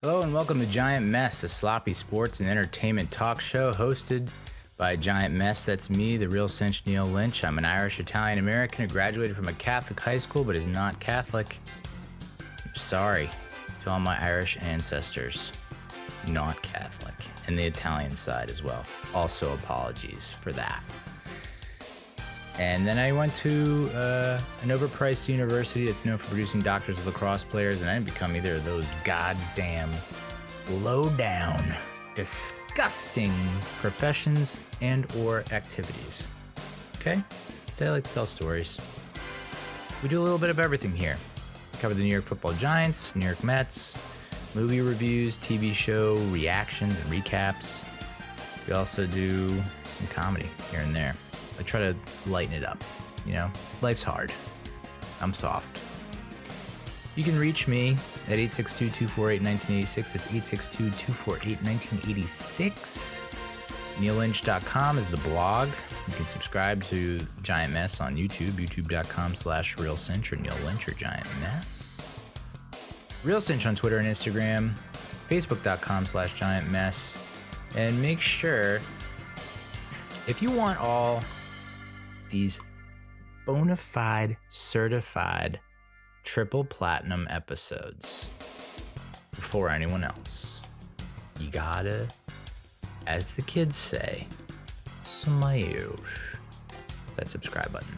Hello and welcome to Giant Mess, a sloppy sports and entertainment talk show hosted by Giant Mess. That's me, the real cinch Neal Lynch. I'm an Irish Italian American who graduated from a Catholic high school but is not Catholic. I'm sorry to all my Irish ancestors, not Catholic, and the Italian side as well. Also apologies for that. And then I went to an overpriced university that's known for producing doctors of lacrosse players, and I didn't become either of those goddamn low-down, disgusting professions and or activities. Okay? Instead, I like to tell stories. We do a little bit of everything here. We cover the New York Football Giants, New York Mets, movie reviews, TV show reactions and recaps. We also do some comedy here and there. I try to lighten it up, you know? Life's hard. I'm soft. You can reach me at 862-248-1986. That's 862-248-1986. NealLynch.com is the blog. You can subscribe to Giant Mess on YouTube, youtube.com/RealCinch or Neal Lynch or Giant Mess. Real Cinch on Twitter and Instagram, Facebook.com/Giant Mess. And make sure, if you want all these bona fide, certified, triple platinum episodes before anyone else, you gotta, as the kids say, smash that subscribe button.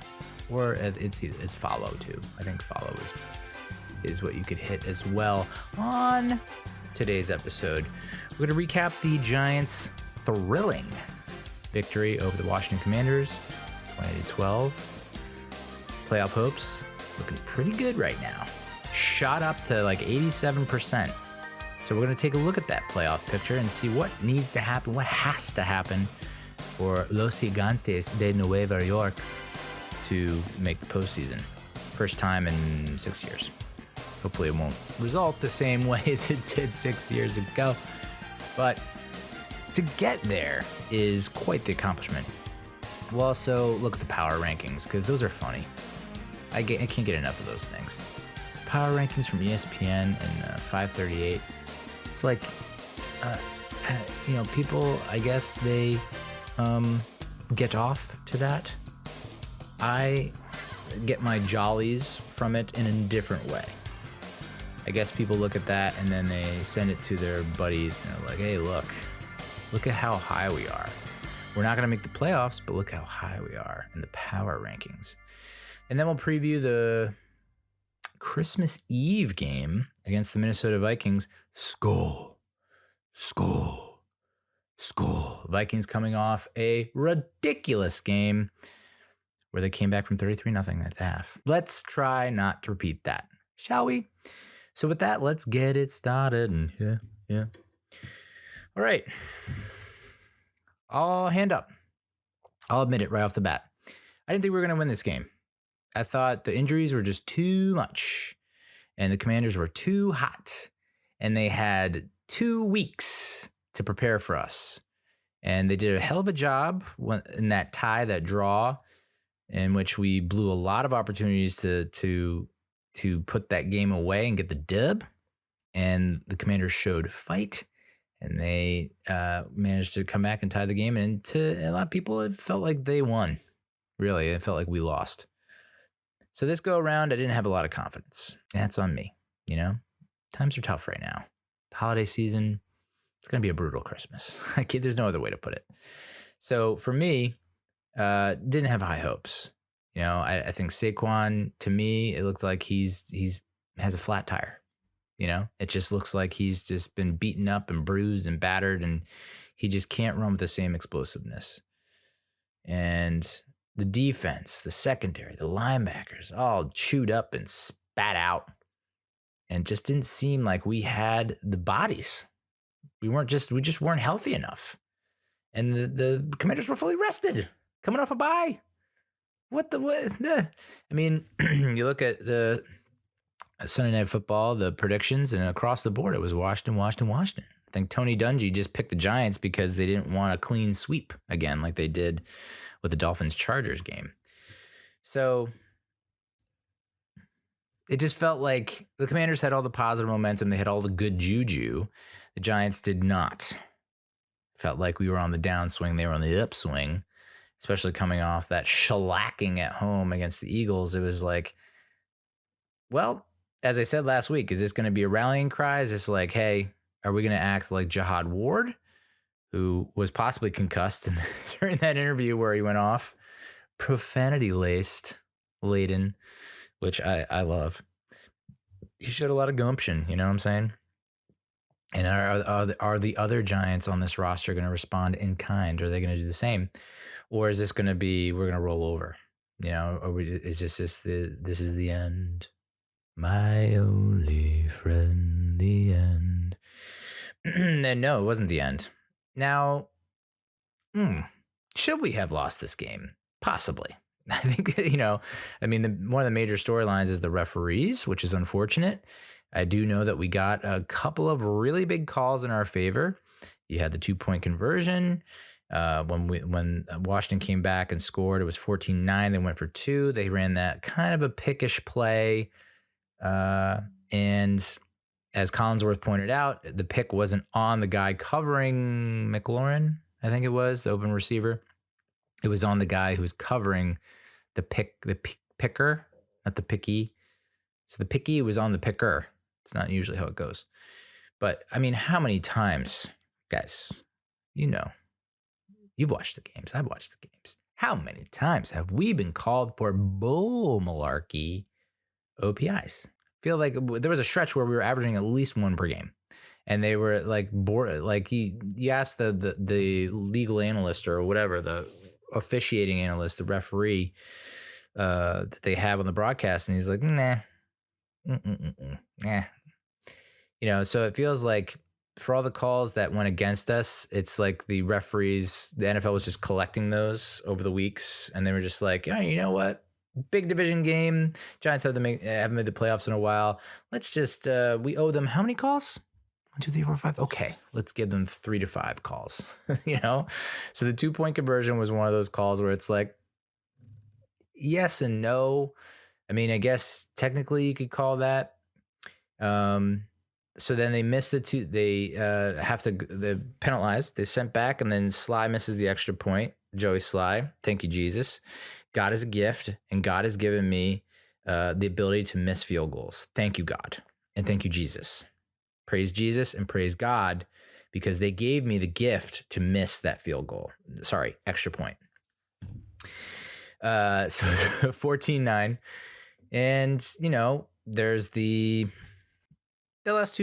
Or it's follow too. I think follow is what you could hit as well. On today's episode, we're gonna recap the Giants' thrilling victory over the Washington Commanders, 2012. Playoff hopes looking pretty good right now. Shot up to like 87%. So we're going to take a look at that playoff picture and see what needs to happen, what has to happen for Los Gigantes de Nueva York to make the postseason. First time in 6 years. Hopefully it won't result the same way as it did 6 years ago. But to get there is quite the accomplishment. We'll also look at the power rankings, because those are funny. I can't get enough of those things. Power rankings from ESPN and 538. It's like, people, I guess they get off to that. I get my jollies from it in a different way. I guess people look at that and then they send it to their buddies and they're like, hey, look at how high we are. We're not going to make the playoffs, but look how high we are in the power rankings. And then we'll preview the Christmas Eve game against the Minnesota Vikings. Skol. Vikings coming off a ridiculous game where they came back from 33-0 at the half. Let's try not to repeat that, shall we? So with that, let's get it started. And yeah. All right. I'll hand up. I'll admit it right off the bat. I didn't think we were going to win this game. I thought the injuries were just too much, and the Commanders were too hot, and they had 2 weeks to prepare for us. And they did a hell of a job in that tie, that draw, in which we blew a lot of opportunities to put that game away and get the dub. And the Commanders showed fight. And they managed to come back and tie the game. And to a lot of people, it felt like they won. Really, it felt like we lost. So this go around, I didn't have a lot of confidence. And that's on me, you know? Times are tough right now. The holiday season, it's going to be a brutal Christmas. There's no other way to put it. So for me, didn't have high hopes. You know, I think Saquon, to me, it looked like he's has a flat tire. You know, it just looks like he's just been beaten up and bruised and battered, and he just can't run with the same explosiveness. And the defense, the secondary, the linebackers, all chewed up and spat out, and just didn't seem like we had the bodies. We just weren't healthy enough. And the Commanders were fully rested, coming off a bye. What? I mean, you look at the Sunday Night Football, the predictions, and across the board, it was Washington. I think Tony Dungy just picked the Giants because they didn't want a clean sweep again like they did with the Dolphins-Chargers game. So it just felt like the Commanders had all the positive momentum. They had all the good juju. The Giants did not. Felt like we were on the downswing. They were on the upswing, especially coming off that shellacking at home against the Eagles. It was like, well, as I said last week, is this going to be a rallying cry? Is this like, hey, are we going to act like Jihad Ward, who was possibly concussed during that interview where he went off, profanity laden, which I love. He showed a lot of gumption, you know what I'm saying? And are the other Giants on this roster going to respond in kind? Are they going to do the same? Or is this going to be, we're going to roll over? You know, or is this this is the end? My only friend, the end. And no, it wasn't the end. Now, should we have lost this game? Possibly. I think, one of the major storylines is the referees, which is unfortunate. I do know that we got a couple of really big calls in our favor. You had the 2-point conversion. When Washington came back and scored, it was 14-9. They went for 2. They ran that kind of a pickish play. And as Collinsworth pointed out, the pick wasn't on the guy covering McLaurin, I think it was, the open receiver. It was on the guy who was covering the picker, not the picky. So the picky was on the picker. It's not usually how it goes. But, I mean, how many times, guys, you've watched the games. I've watched the games. How many times have we been called for bull malarkey OPIs? I feel like there was a stretch where we were averaging at least 1 per game. And they were like bored. Like you asked the legal analyst or whatever, the officiating analyst, the referee that they have on the broadcast, and he's like, nah. So it feels like for all the calls that went against us, it's like the referees, the NFL was just collecting those over the weeks, and they were just like, oh, you know what? Big division game. Giants haven't made the playoffs in a while. Let's just we owe them how many calls? 1, 2, 3, 4, 5. Okay, let's give them 3 to 5 calls. So the 2-point conversion was one of those calls where it's like yes and no. I mean, I guess technically you could call that. So then they missed the 2. They they penalized. They sent back, and then Sly misses the extra point. Joey Sly, thank you, Jesus. God is a gift, and God has given me the ability to miss field goals. Thank you, God, and thank you, Jesus. Praise Jesus and praise God, because they gave me the gift to miss that field goal. Sorry, extra point. So 14-9. And, there's the last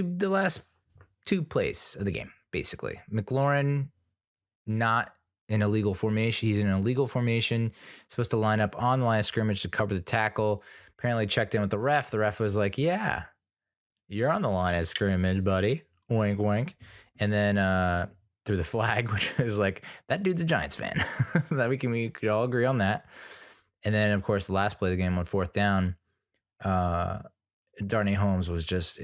two plays of the game, basically. McLaurin not in a legal formation. He's in an illegal formation, supposed to line up on the line of scrimmage to cover the tackle. Apparently checked in with the ref. The ref was like, yeah, you're on the line of scrimmage, buddy. Wink, wink. And then threw the flag, which is like, that dude's a Giants fan. That we could all agree on that. And then, of course, the last play of the game on 4th down, Darnay Holmes was just,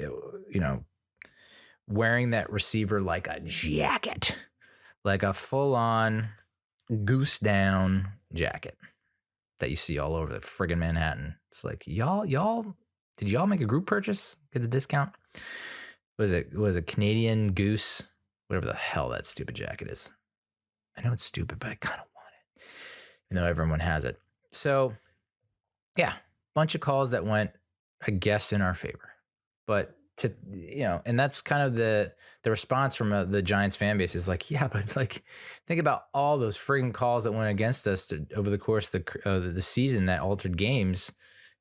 wearing that receiver like a jacket, like a full-on goose down jacket that you see all over the friggin' Manhattan. It's like, y'all, did y'all make a group purchase? Get the discount? Was it Canadian Goose? Whatever the hell that stupid jacket is. I know it's stupid, but I kind of want it, even though everyone has it. So, yeah, bunch of calls that went, I guess, in our favor. But and that's kind of the response from the Giants fan base is like, yeah, but like, think about all those friggin' calls that went against us over the course of the season that altered games.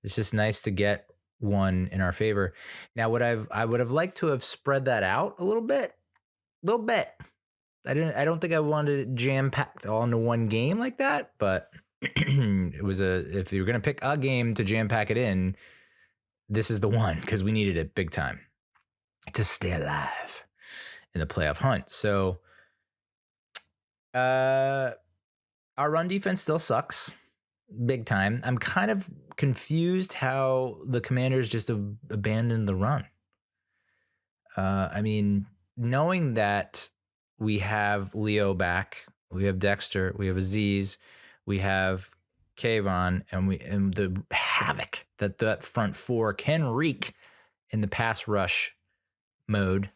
It's just nice to get one in our favor. Now, I would have liked to have spread that out a little bit. I don't think I wanted it jam packed all into one game like that, but it was if you're going to pick a game to jam pack it in, this is the one, because we needed it big time to stay alive in the playoff hunt. So, our run defense still sucks big time. I'm kind of confused how the Commanders just abandoned the run. I mean, knowing that we have Leo back, we have Dexter, we have Aziz, we have Kayvon, and the havoc that front four can wreak in the pass rush mode.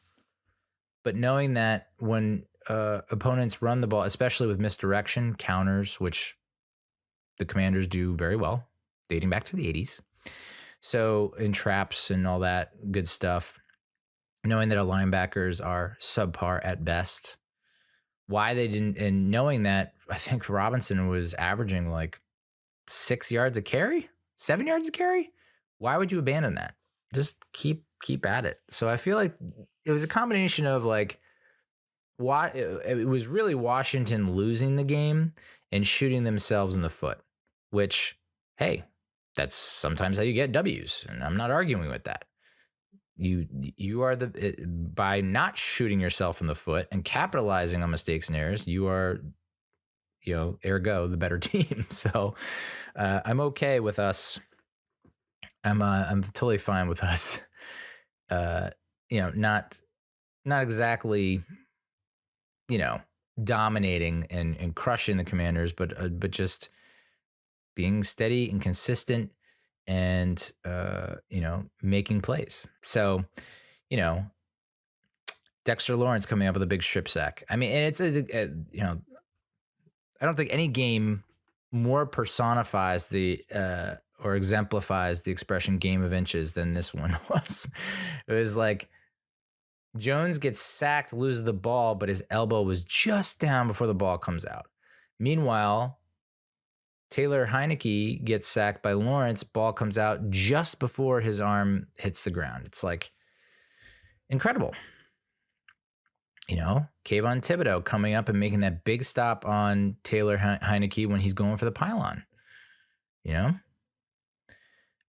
But knowing that when opponents run the ball, especially with misdirection counters, which the Commanders do very well, dating back to the 80s. So in traps and all that good stuff, knowing that our linebackers are subpar at best, why they didn't, and knowing that I think Robinson was averaging like 6 yards a carry, 7 yards a carry. Why would you abandon that? Just keep at it. So I feel like it was a combination of like, why it was really Washington losing the game and shooting themselves in the foot, which, hey, that's sometimes how you get W's, and I'm not arguing with that. You are by not shooting yourself in the foot and capitalizing on mistakes and errors, you are, ergo the better team. So I'm okay with us. I'm totally fine with us. Not exactly, dominating and crushing the Commanders, but just being steady and consistent and, making plays. So, Dexter Lawrence coming up with a big strip sack. I mean, and it's I don't think any game more personifies or exemplifies the expression game of inches than this one was. It was like Jones gets sacked, loses the ball, but his elbow was just down before the ball comes out. Meanwhile, Taylor Heineke gets sacked by Lawrence, ball comes out just before his arm hits the ground. It's like incredible. Kayvon Thibodeau coming up and making that big stop on Taylor Heineke when he's going for the pylon.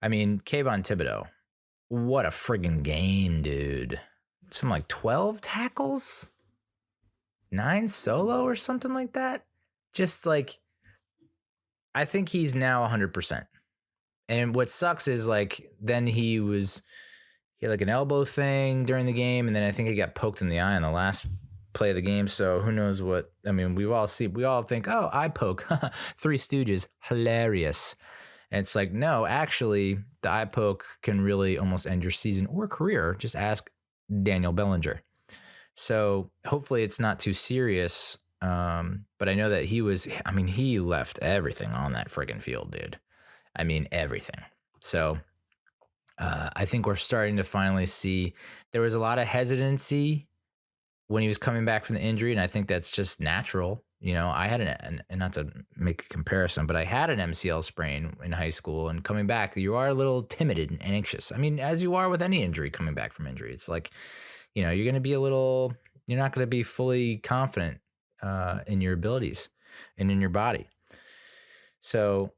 I mean, Kayvon Thibodeau, what a friggin' game, dude. Something like 12 tackles, 9 solo or something like that. Just like, I think he's now 100%. And what sucks is like, then he had like an elbow thing during the game. And then I think he got poked in the eye on the last play of the game. So who knows what, I mean, we all think, oh, eye poke, Three Stooges, hilarious. And it's like, no, actually the eye poke can really almost end your season or career. Just ask Daniel Bellinger. So hopefully it's not too serious. But I know that he left everything on that friggin' field, dude. I mean, everything. So I think we're starting to finally see there was a lot of hesitancy when he was coming back from the injury. And I think that's just natural. I had and not to make a comparison, but I had an MCL sprain in high school, and coming back, you are a little timid and anxious. I mean, as you are with any injury, coming back from injury, it's like, you're going to be you're not going to be fully confident in your abilities and in your body. So,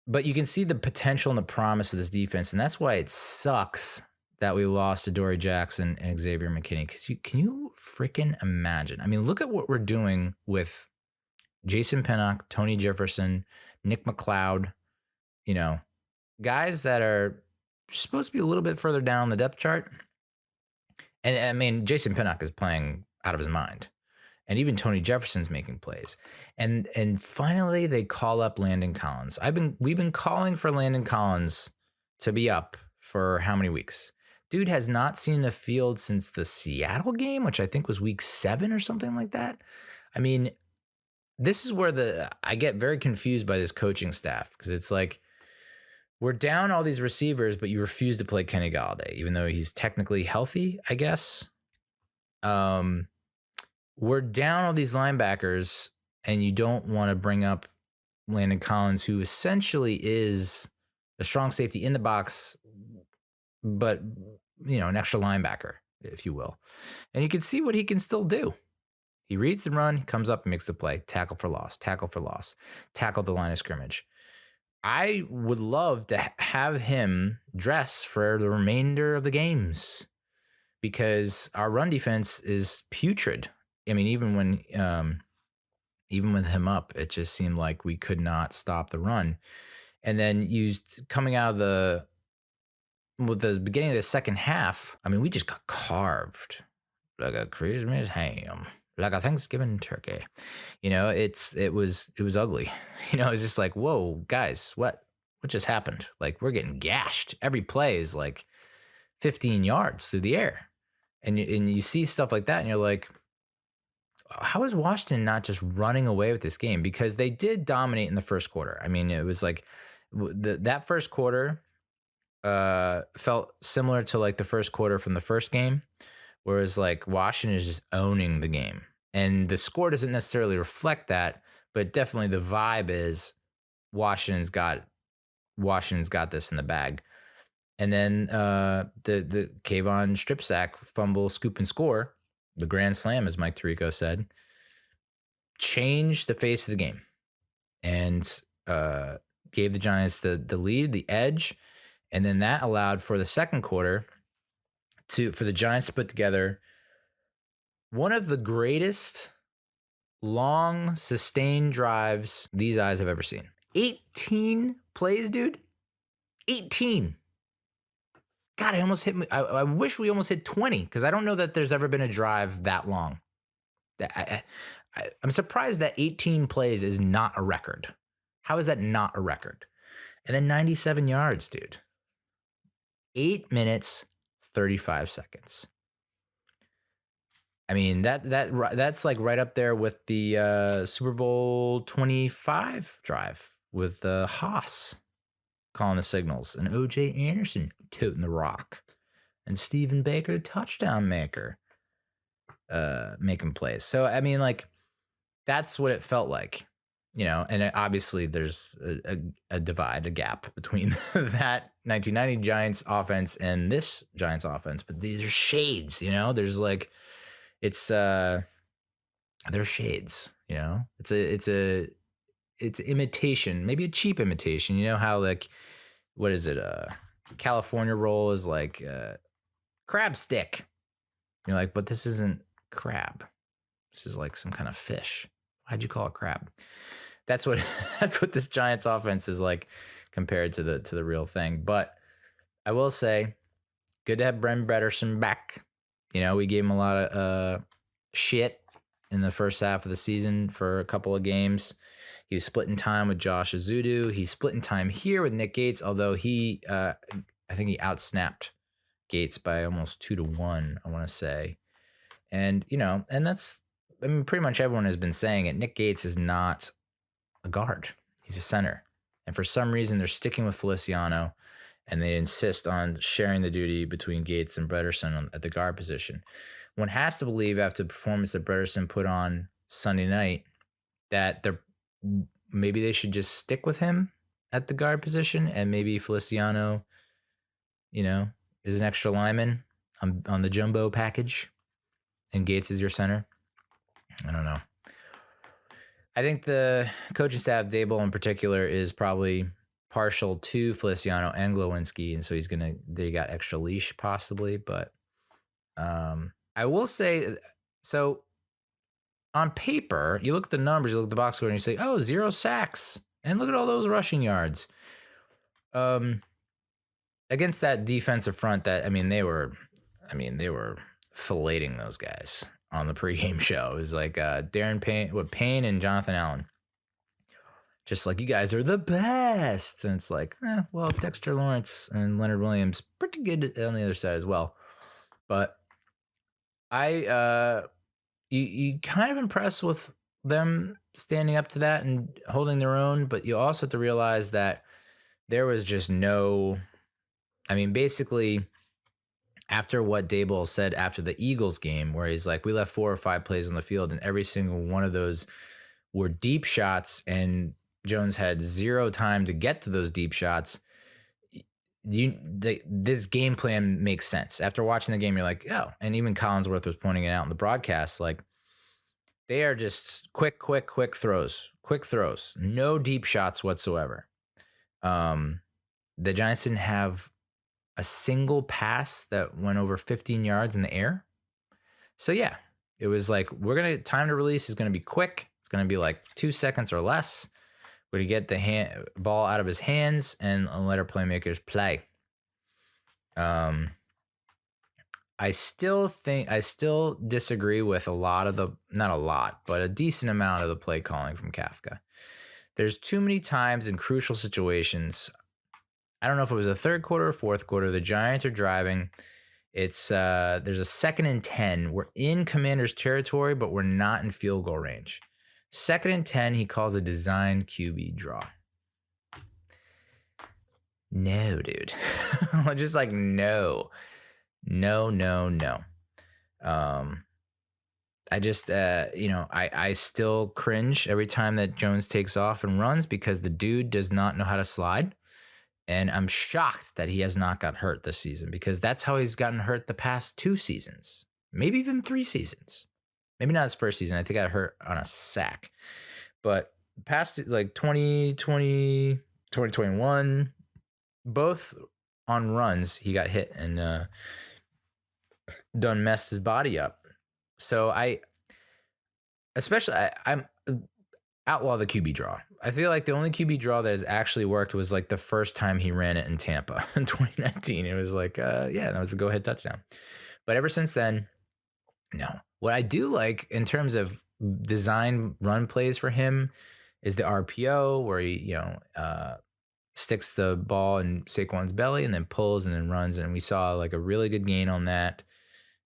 but you can see the potential and the promise of this defense. And that's why it sucks that we lost to Dory Jackson and Xavier McKinney. Because can you freaking imagine? I mean, look at what we're doing with Jason Pinnock, Tony Jefferson, Nick McLeod, guys that are supposed to be a little bit further down the depth chart. And I mean, Jason Pinnock is playing out of his mind. And even Tony Jefferson's making plays. And finally they call up Landon Collins. We've been calling for Landon Collins to be up for how many weeks? Dude has not seen the field since the Seattle game, which I think was week 7 or something like that. I mean, this is where I get very confused by this coaching staff, because it's like, we're down all these receivers, but you refuse to play Kenny Golladay, even though he's technically healthy, I guess. We're down all these linebackers, and you don't want to bring up Landon Collins, who essentially is a strong safety in the box, but, an extra linebacker, if you will. And you can see what he can still do. He reads the run, he comes up and makes the play. Tackle for loss, tackle the line of scrimmage. I would love to have him dress for the remainder of the games, because our run defense is putrid. I mean, even with him up, it just seemed like we could not stop the run. And then coming out of with the beginning of the second half, I mean, we just got carved like a Christmas ham, like a Thanksgiving turkey. It was ugly. It's just like, whoa, guys, what what just happened? Like, we're getting gashed. Every play is like 15 yards through the air. And you see stuff like that, and you're like, how is Washington not just running away with this game? Because they did dominate in the first quarter. I mean, it was like that first quarter felt similar to like the first quarter from the first game, whereas like Washington is just owning the game. And the score doesn't necessarily reflect that, but definitely the vibe is Washington's got this in the bag. And then the Kayvon strip sack, fumble, scoop, and score, the grand slam, as Mike Tirico said, changed the face of the game and gave the Giants the lead, the edge. And then that allowed for the second quarter for the Giants to put together one of the greatest long sustained drives these eyes have ever seen. 18 plays, dude. 18. God, I almost hit me. I wish we almost hit 20 because I don't know that there's ever been a drive that long. I'm surprised that 18 plays is not a record. How is that not a record? And then 97 yards, dude. 8 minutes, 35 seconds. I mean, that's like right up there with the Super Bowl 25 drive with Haas calling the signals and O.J. Anderson toting the rock and Stephen Baker, touchdown maker, making plays. So, I mean, like, that's what it felt like, you know, and obviously there's a divide, a gap between that 1990 Giants offense and this Giants offense, but these are shades, you know, there's like, they're shades, you know, it's imitation, maybe a cheap imitation. You know how like, what is it? California roll is like crab stick. You're like, but this isn't crab. This is like some kind of fish. Why'd you call it crab? That's what this Giants offense is like compared to the real thing. But I will say, good to have Brent Bretterson back. You know, we gave him a lot of shit in the first half of the season for a couple of games. He was splitting time with Josh Azudu. He's splitting time here with Nick Gates, although I think he outsnapped Gates by almost 2-1, I want to say. And, you know, and I mean, pretty much everyone has been saying it. Nick Gates is not a guard. He's a center. And for some reason, they're sticking with Feliciano, and they insist on sharing the duty between Gates and Bretterson at the guard position. One has to believe after the performance that Bretterson put on Sunday night that maybe they should just stick with him at the guard position, and maybe Feliciano, you know, is an extra lineman on the jumbo package, and Gates is your center. I don't know. I think the coaching staff, Dable in particular, is probably partial to Feliciano and Glowinski, and so they got extra leash possibly, but I will say, so on paper, you look at the numbers, you look at the box score, and you say, oh, 0 sacks, and look at all those rushing yards. Against that defensive front, they were filleting those guys on the pregame show. It was like Darren Payne and Jonathan Allen. Just like, you guys are the best. And it's like, well, Dexter Lawrence and Leonard Williams, pretty good on the other side as well. But you kind of impressed with them standing up to that and holding their own, but you also have to realize that there was just basically after what Dable said after the Eagles game, where he's like, we left 4 or 5 plays on the field and every single one of those were deep shots and Jones had 0 time to get to those deep shots. This game plan makes sense. After watching the game, you're like, oh, and even Collinsworth was pointing it out in the broadcast, like, they are just quick throws, no deep shots whatsoever. The Giants didn't have a single pass that went over 15 yards in the air. So yeah, it was like, time to release is going to be quick. It's going to be like 2 seconds or less. We're going to get the ball out of his hands and let our playmakers play. I still disagree with not a lot, but a decent amount of the play calling from Kafka. There's too many times in crucial situations I don't know if it was the third quarter or fourth quarter. The Giants are driving. It's there's a 2nd and 10. We're in Commander's territory, but we're not in field goal range. 2nd and 10, he calls a design QB draw. No, dude. Just like no. I just I still cringe every time that Jones takes off and runs because the dude does not know how to slide. And I'm shocked that he has not got hurt this season because that's how he's gotten hurt the past 2 seasons, maybe even 3 seasons. Maybe not his first season. I think I got hurt on a sack. But past like 2020, 2021, both on runs, he got hit and done messed his body up. So I'm outlaw the QB draw. I feel like the only QB draw that has actually worked was like the first time he ran it in Tampa in 2019. It was like, that was the go-ahead touchdown. But ever since then, no. What I do like in terms of design run plays for him is the RPO where he, sticks the ball in Saquon's belly and then pulls and then runs. And we saw like a really good gain on that.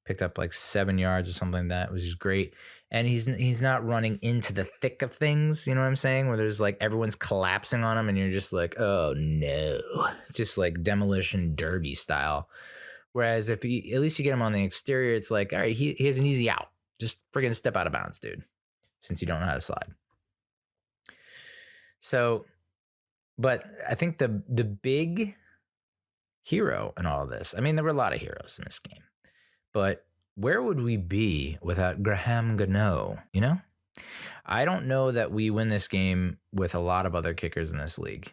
Picked up like 7 yards or something like that, which is great. And he's not running into the thick of things, you know what I'm saying? Where there's like everyone's collapsing on him and you're just like, oh no. It's just like demolition derby style. Whereas if at least you get him on the exterior, it's like, all right, he has an easy out. Just friggin' step out of bounds, dude, since you don't know how to slide. So, but I think the big hero in all of this, I mean, there were a lot of heroes in this game. But where would we be without Graham Gano, you know? I don't know that we win this game with a lot of other kickers in this league.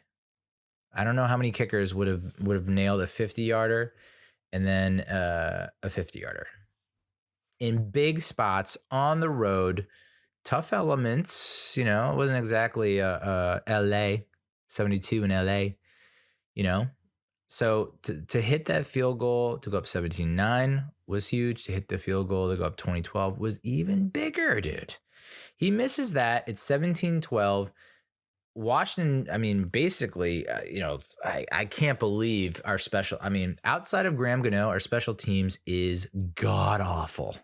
I don't know how many kickers would have nailed a 50-yarder and then a 50-yarder. In big spots on the road, tough elements, it wasn't exactly LA, 72 in LA, So to hit that field goal, to go up 17-9 was huge. To hit the field goal, to go up 20-12 was even bigger, dude. He misses that. It's 17-12. Washington, I mean, basically, I can't believe our special. I mean, outside of Graham Gano, our special teams is god-awful.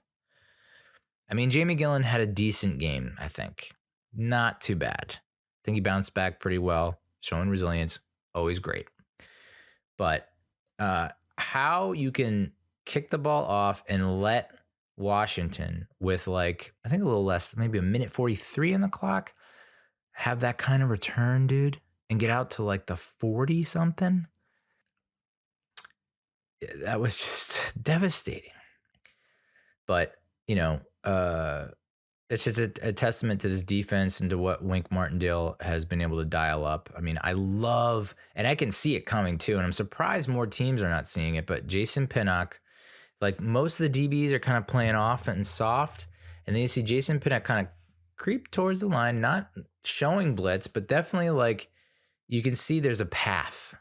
I mean, Jamie Gillen had a decent game, I think. Not too bad. I think he bounced back pretty well, showing resilience. Always great. But how you can kick the ball off and let Washington with like, I think a little less, maybe a minute 43 on the clock, have that kind of return, dude, and get out to like the 40 something. That was just devastating. But, it's just a testament to this defense and to what Wink Martindale has been able to dial up. I mean, I love, and I can see it coming too, and I'm surprised more teams are not seeing it, but Jason Pinnock, like most of the DBs are kind of playing off and soft, and then you see Jason Pinnock kind of creep towards the line, not showing blitz, but definitely like you can see there's a path.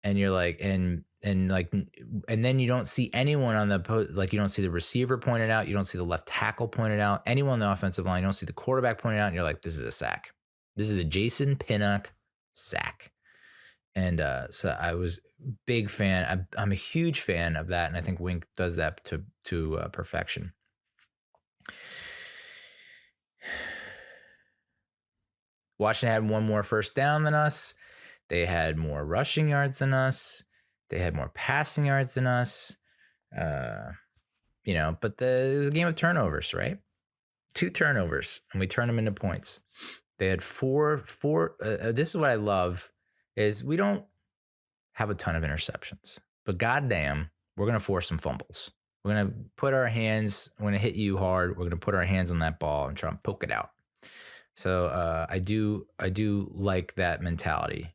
And you're like, and then you don't see anyone on the post, like you don't see the receiver pointed out, you don't see the left tackle pointed out, anyone on the offensive line, you don't see the quarterback pointed out, and you're like, this is a sack. This is a Jason Pinnock sack. And so I was big fan. I'm a huge fan of that, and I think Wink does that to perfection. Washington had one more first down than us. They had more rushing yards than us. They had more passing yards than us. But it was a game of turnovers, right? 2 turnovers, and we turned them into points. They had four. This is what I love, is we don't have a ton of interceptions, but goddamn, we're going to force some fumbles. We're going to put our hands, we're going to hit you hard. We're going to put our hands on that ball and try and poke it out. So I do like that mentality.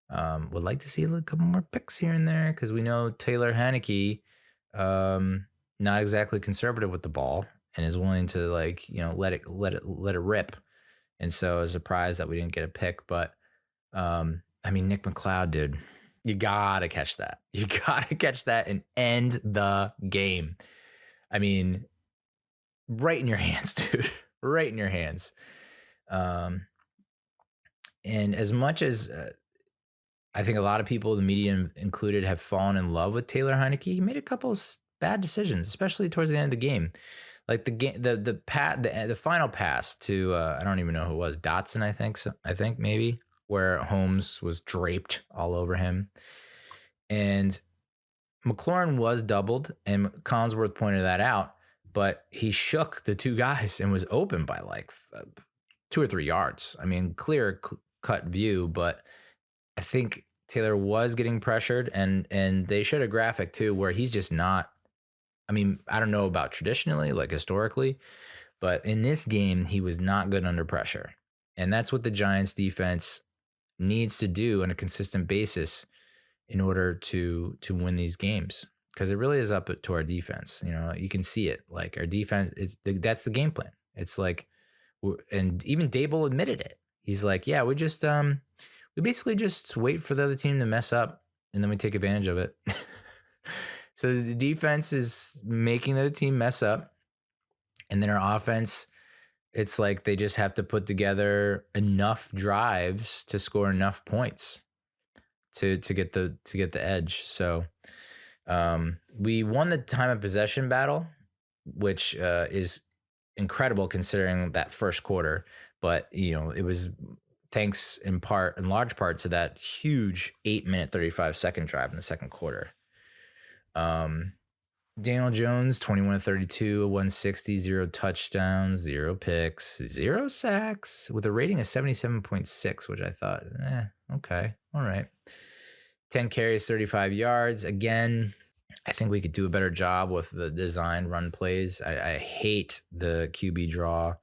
Would like to see a couple more picks here and there because we know Taylor Heineke, not exactly conservative with the ball and is willing to let it rip. And so I was surprised that we didn't get a pick. But Nick McLeod, dude, you gotta catch that. You gotta catch that and end the game. I mean, right in your hands, dude. Right in your hands. And as much as I think a lot of people, the media included, have fallen in love with Taylor Heineke. He made a couple of bad decisions, especially towards the end of the game. Like the final pass to I don't even know who it was, Dotson, I think maybe, where Holmes was draped all over him, and McLaurin was doubled, and Collinsworth pointed that out, but he shook the two guys and was open by like 2 or 3 yards. I mean, clear cut view, but I think Taylor was getting pressured, and they showed a graphic too where he's just not. I mean, I don't know about traditionally, like historically, but in this game, he was not good under pressure. And that's what the Giants defense needs to do on a consistent basis in order to win these games. Because it really is up to our defense. You know, you can see it. Like our defense, that's the game plan. It's like, and even Dable admitted it. He's like, yeah, we basically just wait for the other team to mess up, and then we take advantage of it. So the defense is making the team mess up, and then our offense, it's like they just have to put together enough drives to score enough points to get the edge. So we won the time of possession battle, which is incredible considering that first quarter. But it was thanks in large part to that huge 8-minute 35-second drive in the second quarter. Daniel Jones, 21-32, 160, 0 touchdowns, 0 picks, 0 sacks, with a rating of 77.6, which I thought, okay, all right. 10 carries, 35 yards. Again, I think we could do a better job with the design run plays. I hate the QB draw,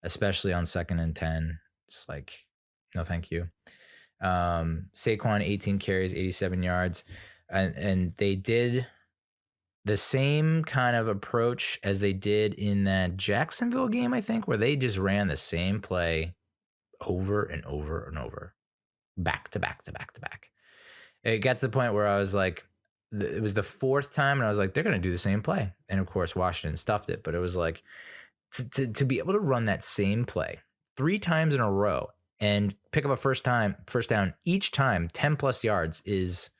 especially on 2nd and 10. It's like, no, thank you. Saquon, 18 carries, 87 yards. And they did the same kind of approach as they did in that Jacksonville game, I think, where they just ran the same play over and over and over, back to back to back to back. It got to the point where I was like, it was the 4th time, and I was like, they're going to do the same play. And of course, Washington stuffed it, but it was like to be able to run that same play 3 times in a row and pick up a first down each time, 10 plus yards is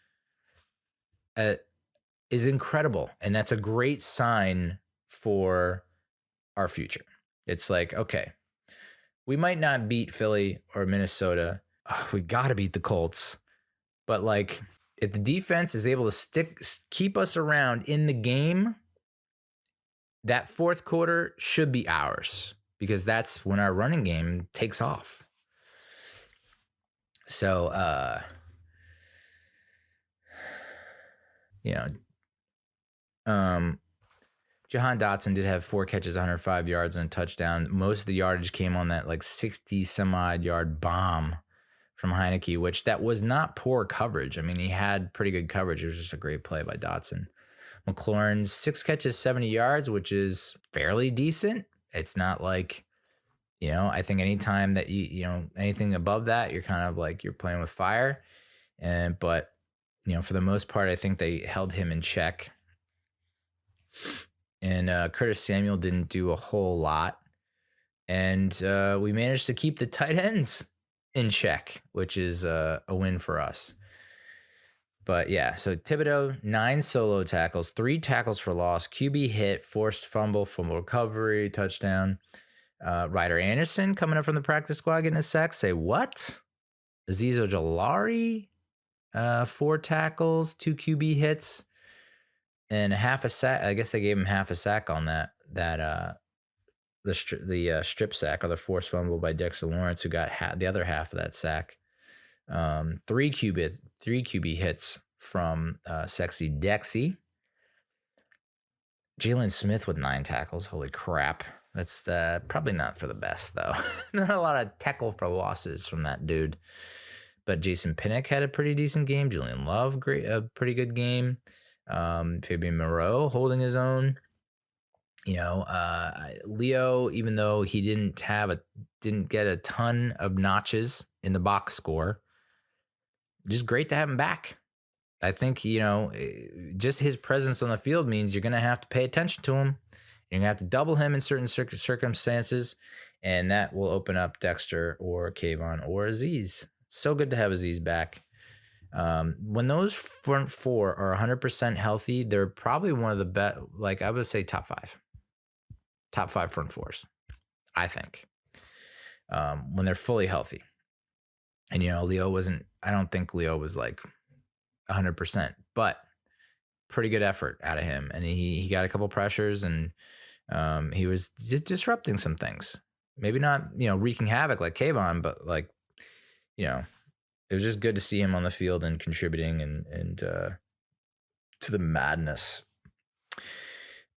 incredible. And that's a great sign for our future. It's like, okay, we might not beat Philly or Minnesota. We got to beat the Colts. But like, if the defense is able to keep us around in the game, that 4th quarter should be ours, because that's when our running game takes off. So, Jahan Dotson did have 4 catches, 105 yards, and a touchdown. Most of the yardage came on that like 60 some odd yard bomb from Heineke, which that was not poor coverage. I mean, he had pretty good coverage. It was just a great play by Dotson. McLaurin, 6 catches, 70 yards, which is fairly decent. It's not like, I think anytime that anything above that, you're kind of like you're playing with fire. But for the most part, I think they held him in check. And Curtis Samuel didn't do a whole lot. And we managed to keep the tight ends in check, which is a win for us. But yeah, so Thibodeau, 9 solo tackles, 3 tackles for loss, QB hit, forced fumble recovery, touchdown. Ryder Anderson coming up from the practice squad getting a sack. Say what? Azeez Ojulari, 4 tackles, 2 QB hits, and half a sack. I guess they gave him half a sack on the strip sack, or the forced fumble by Dexter Lawrence, who got the other half of that sack. 3 QB hits from Sexy Dexy. Jalen Smith with 9 tackles. Holy crap. That's probably not for the best, though. Not a lot of tackle for losses from that dude. But Jason Pinnock had a pretty decent game. Julian Love, a pretty good game. Fabian Moreau holding his own. Leo, even though he didn't get a ton of notches in the box score, just great to have him back. I think, just his presence on the field means you're going to have to pay attention to him. You're going to have to double him in certain circumstances, and that will open up Dexter or Kayvon or Azeez. So good to have Azeez back. When those front four are 100% healthy, they're probably one of the best. Like I would say, top five front fours, I think, when they're fully healthy. And Leo wasn't. I don't think Leo was like 100%, but pretty good effort out of him, and he got a couple pressures, and he was just disrupting some things. Maybe not wreaking havoc like Kayvon, but like it was just good to see him on the field and contributing and to the madness.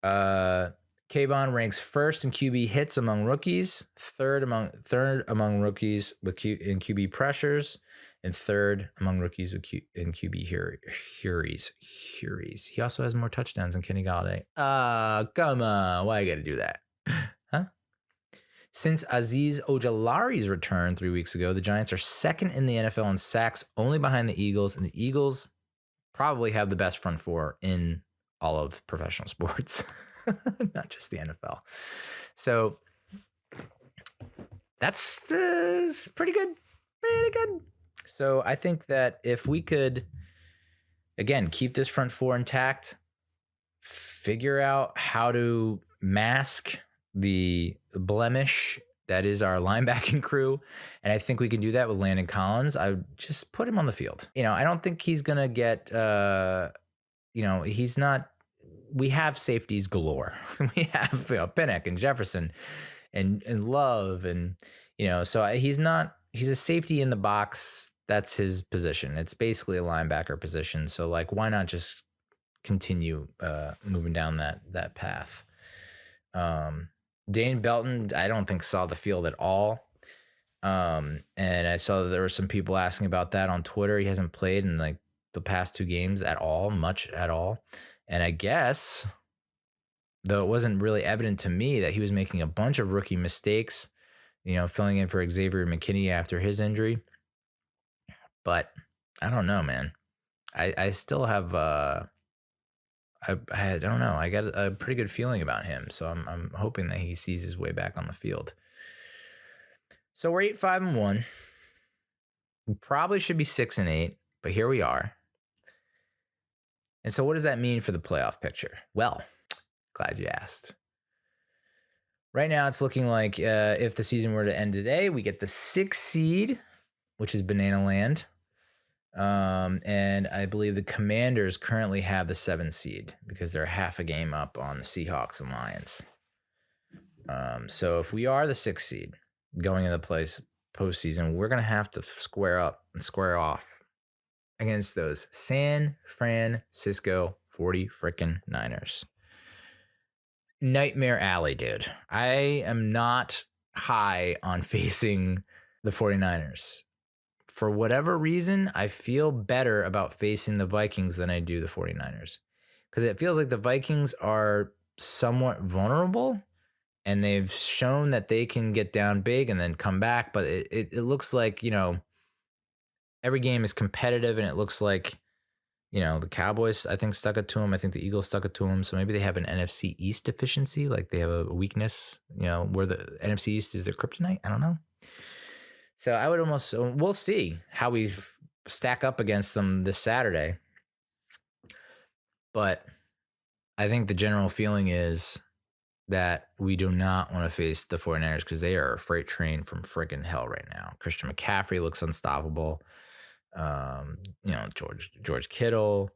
Kayvon ranks first in QB hits among rookies, third among rookies in QB pressures, and third among rookies in QB hurries. He also has more touchdowns than Kenny Galladay. Come on, why you got to do that? Huh? Since Azeez Ojulari's return 3 weeks ago, the Giants are second in the NFL in sacks, only behind the Eagles, and the Eagles probably have the best front four in all of professional sports, not just the NFL. So that's pretty good. Pretty good. So I think that if we could, again, keep this front four intact, figure out how to mask the blemish that is our linebacking crew, and I think we can do that with Landon Collins. I would just put him on the field. I don't think he's gonna get he's not. We have safeties galore. We have Pinnock and Jefferson and Love, and so he's not. He's a safety in the box. That's his position. It's basically a linebacker position. So like, why not just continue moving down that path? Dane Belton, I don't think saw the field at all. And I saw that there were some people asking about that on Twitter. He hasn't played in like the past 2 games much at all. And I guess, though it wasn't really evident to me, that he was making a bunch of rookie mistakes, filling in for Xavier McKinney after his injury. But I don't know, man. I still have I don't know. I got a pretty good feeling about him, so I'm hoping that he sees his way back on the field. So we're 8-5-1. We probably should be 6-8, but here we are. And so what does that mean for the playoff picture? Well, glad you asked. Right now, it's looking like if the season were to end today, we get the 6th seed, which is Banana Land. And I believe the Commanders currently have the 7th seed because they're half a game up on the Seahawks and Lions. So if we are the 6th seed going into the postseason, we're going to have to square up and square off against those San Francisco 49ers. Nightmare Alley, dude. I am not high on facing the 49ers. For whatever reason, I feel better about facing the Vikings than I do the 49ers. Because it feels like the Vikings are somewhat vulnerable, and they've shown that they can get down big and then come back. But it looks like, every game is competitive, and it looks like, the Cowboys, I think, stuck it to them. I think the Eagles stuck it to them. So maybe they have an NFC East deficiency. Like they have a weakness, where the NFC East is their kryptonite. I don't know. So I would we'll see how we stack up against them this Saturday. But I think the general feeling is that we do not want to face the 49ers because they are a freight train from friggin' hell right now. Christian McCaffrey looks unstoppable. George Kittle.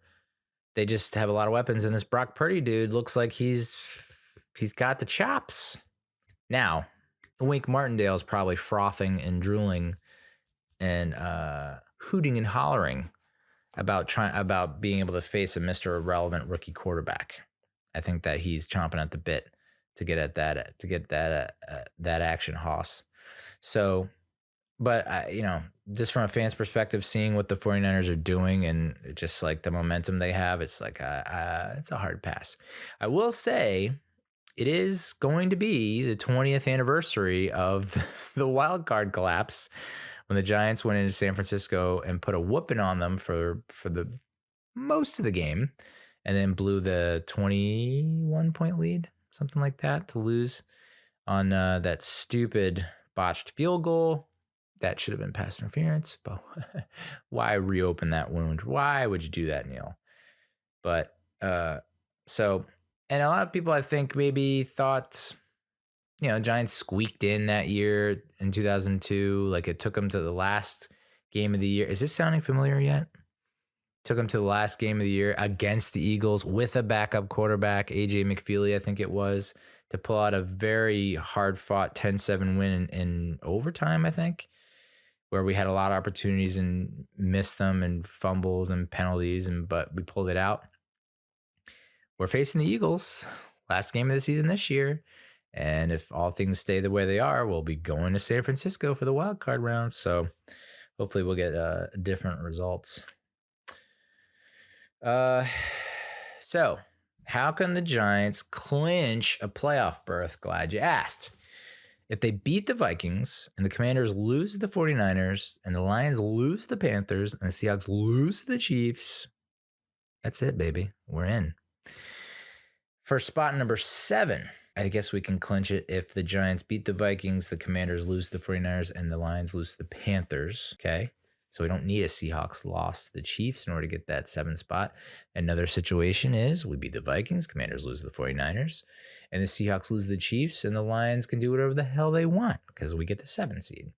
They just have a lot of weapons, and this Brock Purdy dude looks like he's got the chops. Now, Wink Martindale is probably frothing and drooling and hooting and hollering about being able to face a Mr. Irrelevant rookie quarterback. I think that he's chomping at the bit to get at that action hoss. So, but just from a fan's perspective, seeing what the 49ers are doing and just like the momentum they have, it's like it's a hard pass. I will say it is going to be the 20th anniversary of the wild card collapse when the Giants went into San Francisco and put a whooping on them for the most of the game, and then blew the 21-point lead, something like that, to lose on that stupid botched field goal. that should have been pass interference, but why reopen that wound? Why would you do that, Neal? But so, and a lot of people I think maybe thought, Giants squeaked in that year in 2002. Like it took them to the last game of the year. Is this sounding familiar yet? Took them to the last game of the year against the Eagles with a backup quarterback, A.J. McFeely, I think it was, to pull out a very hard-fought 10-7 win in overtime, I think, where we had a lot of opportunities and missed them and fumbles and penalties, but we pulled it out. We're facing the Eagles, last game of the season this year, and if all things stay the way they are, we'll be going to San Francisco for the wild card round, so hopefully we'll get different results. So how can the Giants clinch a playoff berth? Glad you asked. If they beat the Vikings and the Commanders lose to the 49ers and the Lions lose to the Panthers and the Seahawks lose to the Chiefs, that's it, baby. We're in. For spot number 7, I guess we can clinch it if the Giants beat the Vikings, the Commanders lose to the 49ers, and the Lions lose to the Panthers. Okay. So we don't need a Seahawks loss to the Chiefs in order to get that 7 spot. Another situation is we beat the Vikings, Commanders lose to the 49ers, and the Seahawks lose to the Chiefs, and the Lions can do whatever the hell they want because we get the 7 seed.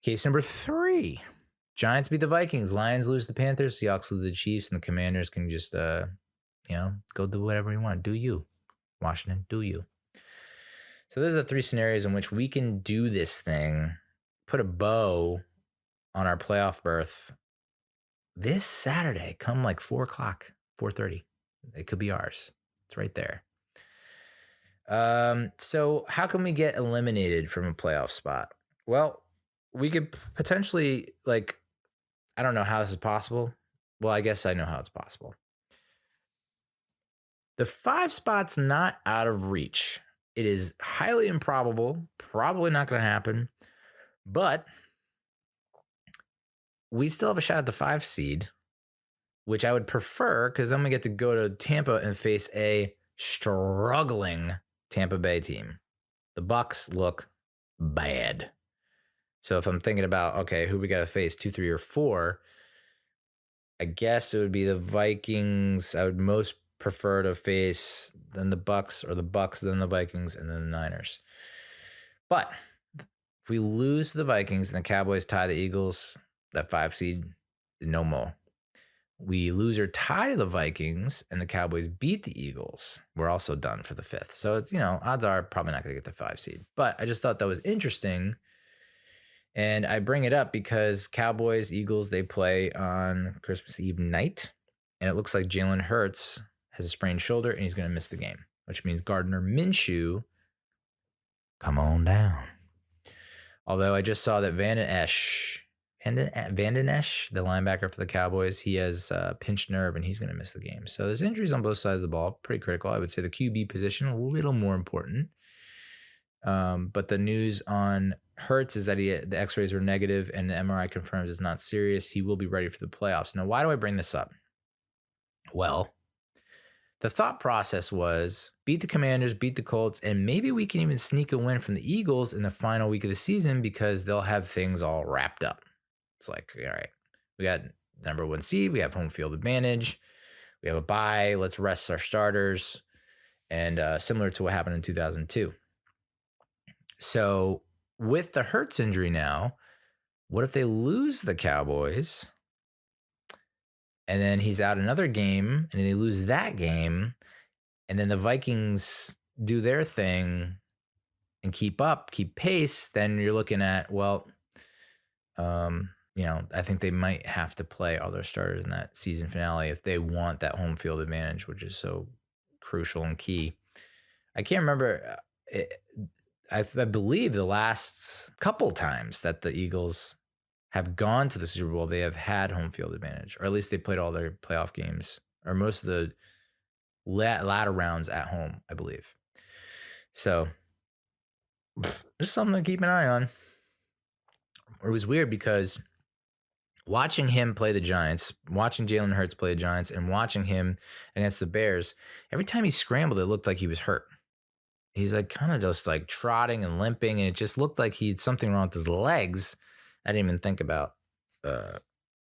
Case number 3, Giants beat the Vikings, Lions lose to the Panthers, Seahawks lose to the Chiefs, and the Commanders can just, go do whatever you want. Do you, Washington, do you. So those are 3 scenarios in which we can do this thing, put a bow on our playoff berth this Saturday, come like 4 o'clock, 4:30. It could be ours. It's right there. So how can we get eliminated from a playoff spot? Well, we could potentially, I don't know how this is possible. Well, I guess I know how it's possible. The 5 spot's not out of reach. It is highly improbable, probably not going to happen, but we still have a shot at the 5 seed, which I would prefer because then we get to go to Tampa and face a struggling Tampa Bay team. The Bucs look bad. So if I'm thinking about, okay, who we got to face, 2, 3, or 4, I guess it would be the Vikings. I would most prefer to face then the Bucs, or the Bucs, then the Vikings, and then the Niners. But if we lose to the Vikings and the Cowboys tie the Eagles, that 5 seed is no more. We lose or tie to the Vikings and the Cowboys beat the Eagles, we're also done for the 5th. So it's, odds are probably not going to get the 5 seed. But I just thought that was interesting. And I bring it up because Cowboys, Eagles, they play on Christmas Eve night. And it looks like Jalen Hurts has a sprained shoulder and he's going to miss the game, which means Gardner Minshew, come on down. Although I just saw that Vanden Esch, the linebacker for the Cowboys, he has a pinched nerve and he's going to miss the game. So there's injuries on both sides of the ball, pretty critical. I would say the QB position a little more important. But the news on Hurts is that the X-rays were negative and the MRI confirms it's not serious. He will be ready for the playoffs. Now, why do I bring this up? Well, the thought process was beat the Commanders, beat the Colts, and maybe we can even sneak a win from the Eagles in the final week of the season because they'll have things all wrapped up. It's like, all right, we got number 1 seed, we have home field advantage, we have a bye, let's rest our starters, and similar to what happened in 2002. So with the Hurts injury now, what if they lose the Cowboys and then he's out another game and they lose that game and then the Vikings do their thing and keep pace? Then you're looking at, I think they might have to play all their starters in that season finale if they want that home field advantage, which is so crucial and key. I can't remember. I believe the last couple times that the Eagles have gone to the Super Bowl, they have had home field advantage, or at least they played all their playoff games or most of the latter rounds at home, I believe. So just something to keep an eye on. It was weird because watching him play the Giants, watching Jalen Hurts play the Giants, and watching him against the Bears, every time he scrambled, it looked like he was hurt. He's kind of just trotting and limping, and it just looked like he had something wrong with his legs. I didn't even think about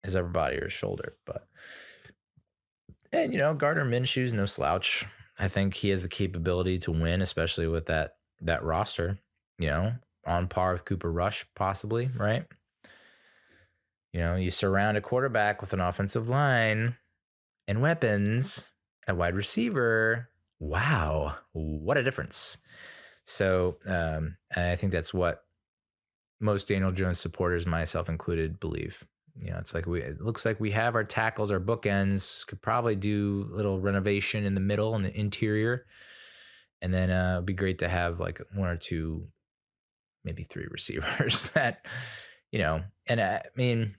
his upper body or his shoulder, and Gardner Minshew's no slouch. I think he has the capability to win, especially with that roster. On par with Cooper Rush, possibly, right? You surround a quarterback with an offensive line and weapons at wide receiver. Wow, what a difference. So I think that's what most Daniel Jones supporters, myself included, believe. It's like it looks like we have our tackles, our bookends, could probably do a little renovation in the middle and the interior. And then it'd be great to have like one or two, maybe three receivers that, and I mean,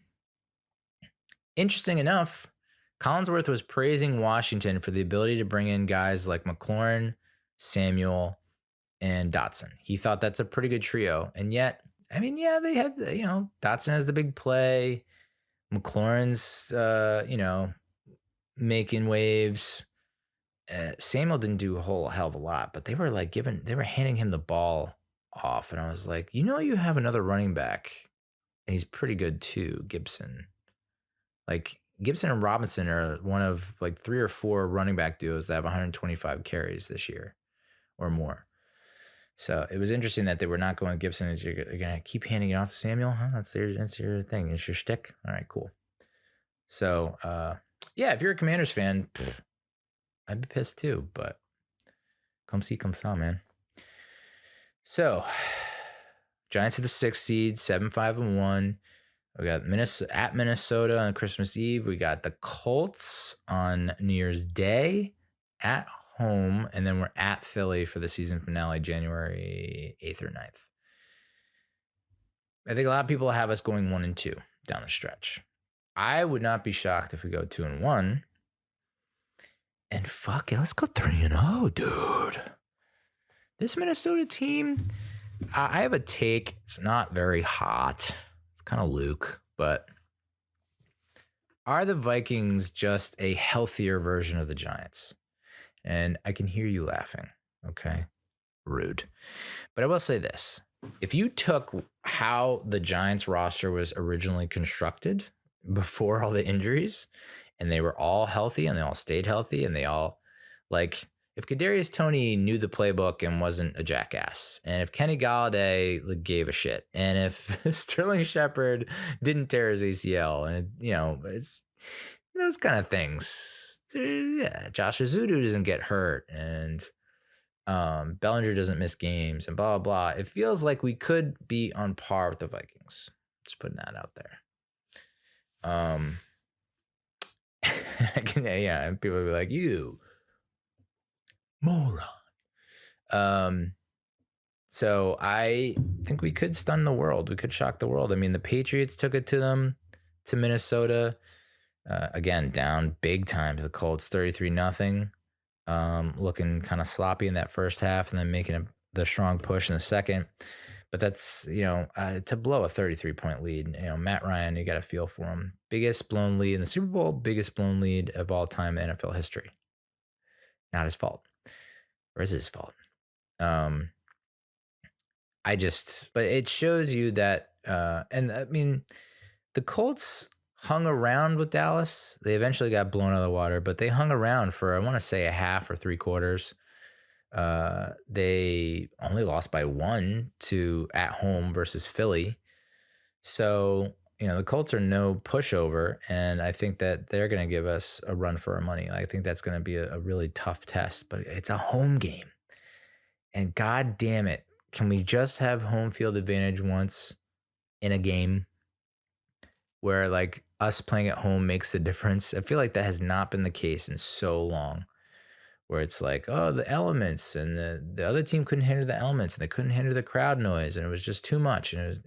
interesting enough, Collinsworth was praising Washington for the ability to bring in guys like McLaurin, Samuel, and Dotson. He thought that's a pretty good trio. And yet, I mean, yeah, they had, Dotson has the big play. McLaurin's, making waves. Samuel didn't do a whole hell of a lot, but they were handing him the ball off. And I was like, you have another running back, and he's pretty good too, Gibson. Like Gibson and Robinson are one of like 3 or 4 running back duos that have 125 carries this year or more. So it was interesting that they were not going with Gibson. You're going to keep handing it off to Samuel? Huh? That's your thing. It's your shtick? All right, cool. So, yeah, if you're a Commanders fan, I'd be pissed too, but come see, come saw, man. So, Giants at the 6th seed, 7-5-1. We got Minnesota on Christmas Eve. We got the Colts on New Year's Day at home, and then we're at Philly for the season finale, January 8th or 9th. I think a lot of people have us going 1-2 down the stretch. I would not be shocked if we go 2-1. And fuck it, let's go 3-0, dude. This Minnesota team, I have a take. It's not very hot. It's kind of Luke, but are the Vikings just a healthier version of the Giants? And I can hear you laughing. Okay. Rude. But I will say this. If you took how the Giants roster was originally constructed before all the injuries, and they were all healthy and they all stayed healthy and they all, like, if Kadarius Toney knew the playbook and wasn't a jackass, and if Kenny Galladay gave a shit, and if Sterling Shepard didn't tear his ACL, and it's those kind of things. Yeah, Josh Azudu doesn't get hurt, and Bellinger doesn't miss games, and blah, blah, blah. It feels like we could be on par with the Vikings. Just putting that out there. Yeah, and people will be like, you moron. So I think we could stun the world. We could shock the world. I mean, the Patriots took it to them, to Minnesota. Again, down big time to the Colts, 33-0. Looking kind of sloppy in that first half and then making the strong push in the second. But that's, to blow a 33-point lead, Matt Ryan, you got to feel for him. Biggest blown lead in the Super Bowl, biggest blown lead of all time in NFL history. Not his fault. Or is it his fault? But it shows you that, and I mean, the Colts hung around with Dallas. They eventually got blown out of the water, but they hung around for, I want to say, a half or 3 quarters. They only lost by 1 to at home versus Philly. So, the Colts are no pushover, and I think that they're going to give us a run for our money. I think that's going to be a really tough test, but it's a home game. And God damn it, can we just have home field advantage once in a game where like us playing at home makes the difference? I feel like that has not been the case in so long, where it's like, oh, the elements, and the other team couldn't handle the elements, and they couldn't handle the crowd noise, and it was just too much. And it was,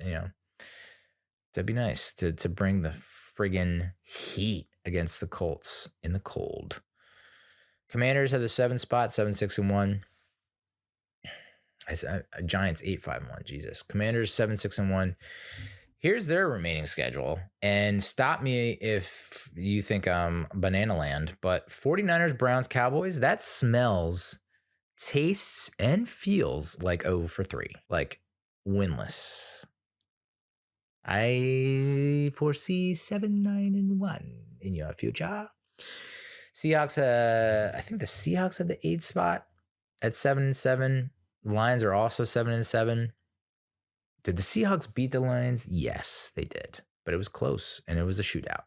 that'd be nice to bring the friggin' heat against the Colts in the cold. Commanders have the 7th spot, 7-6-1. Giants 8-5-1. Jesus. Commanders 7-6-1. Here's their remaining schedule, and stop me if you think I'm banana land, but 49ers, Browns, Cowboys, that smells, tastes, and feels like 0-3, like winless. I foresee 7-9-1 in your future. Seahawks, I think the Seahawks have the 8th spot at 7-7. Lions are also 7-7. Did the Seahawks beat the Lions? Yes, they did. But it was close, and it was a shootout.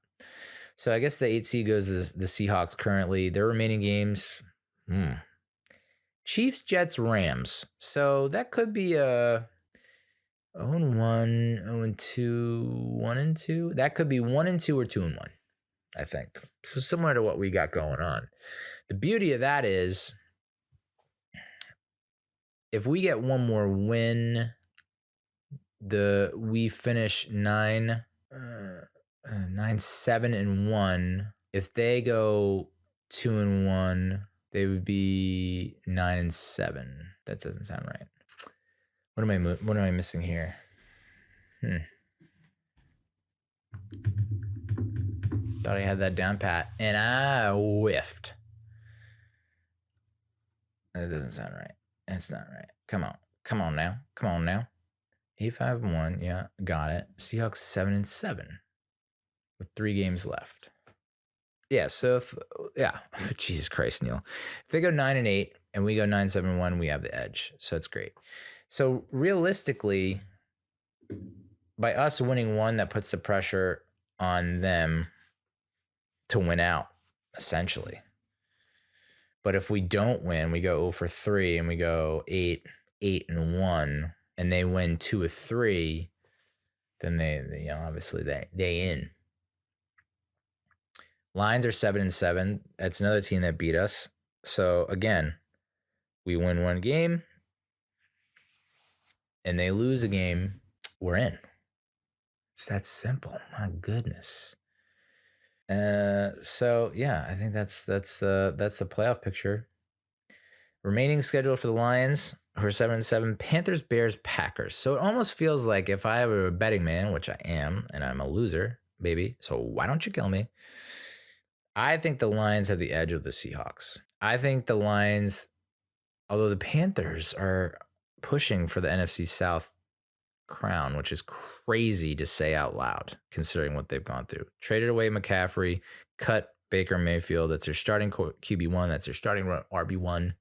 So I guess the 8th seed goes to the Seahawks currently. Their remaining games, Chiefs, Jets, Rams. So that could be a 0-1, 0-2, 1-2. That could be 1-2 or 2-1, I think. So similar to what we got going on. The beauty of that is if we get one more win, we finish 9-7-1. If they go 2-1, they would be 9-7. That doesn't sound right. What am I missing here? Thought I had that down pat, and I whiffed. That doesn't sound right. That's not right. Come on now. 8-5-1. Yeah, got it. Seahawks 7-7 with 3 games left. Yeah. So Jesus Christ, Neal. If they go 9-8 and we go 9-7-1, we have the edge. So it's great. So realistically, by us winning one, that puts the pressure on them to win out, essentially. But if we don't win, we go 0-3 and we go 8-1, and they win 2 of 3, then they obviously they in. Lions are 7-7. That's another team that beat us. So again, we win one game and they lose a game, we're in. It's that simple. My goodness. So yeah, I think that's the playoff picture. Remaining schedule for the Lions, who are 7-7, Panthers, Bears, Packers. So it almost feels like if I were a betting man, which I am, and I'm a loser, baby, so why don't you kill me? I think the Lions have the edge of the Seahawks. I think the Lions, although the Panthers are pushing for the NFC South crown, which is crazy to say out loud, considering what they've gone through. Traded away McCaffrey, cut Baker Mayfield. That's their starting QB1. That's their starting RB1.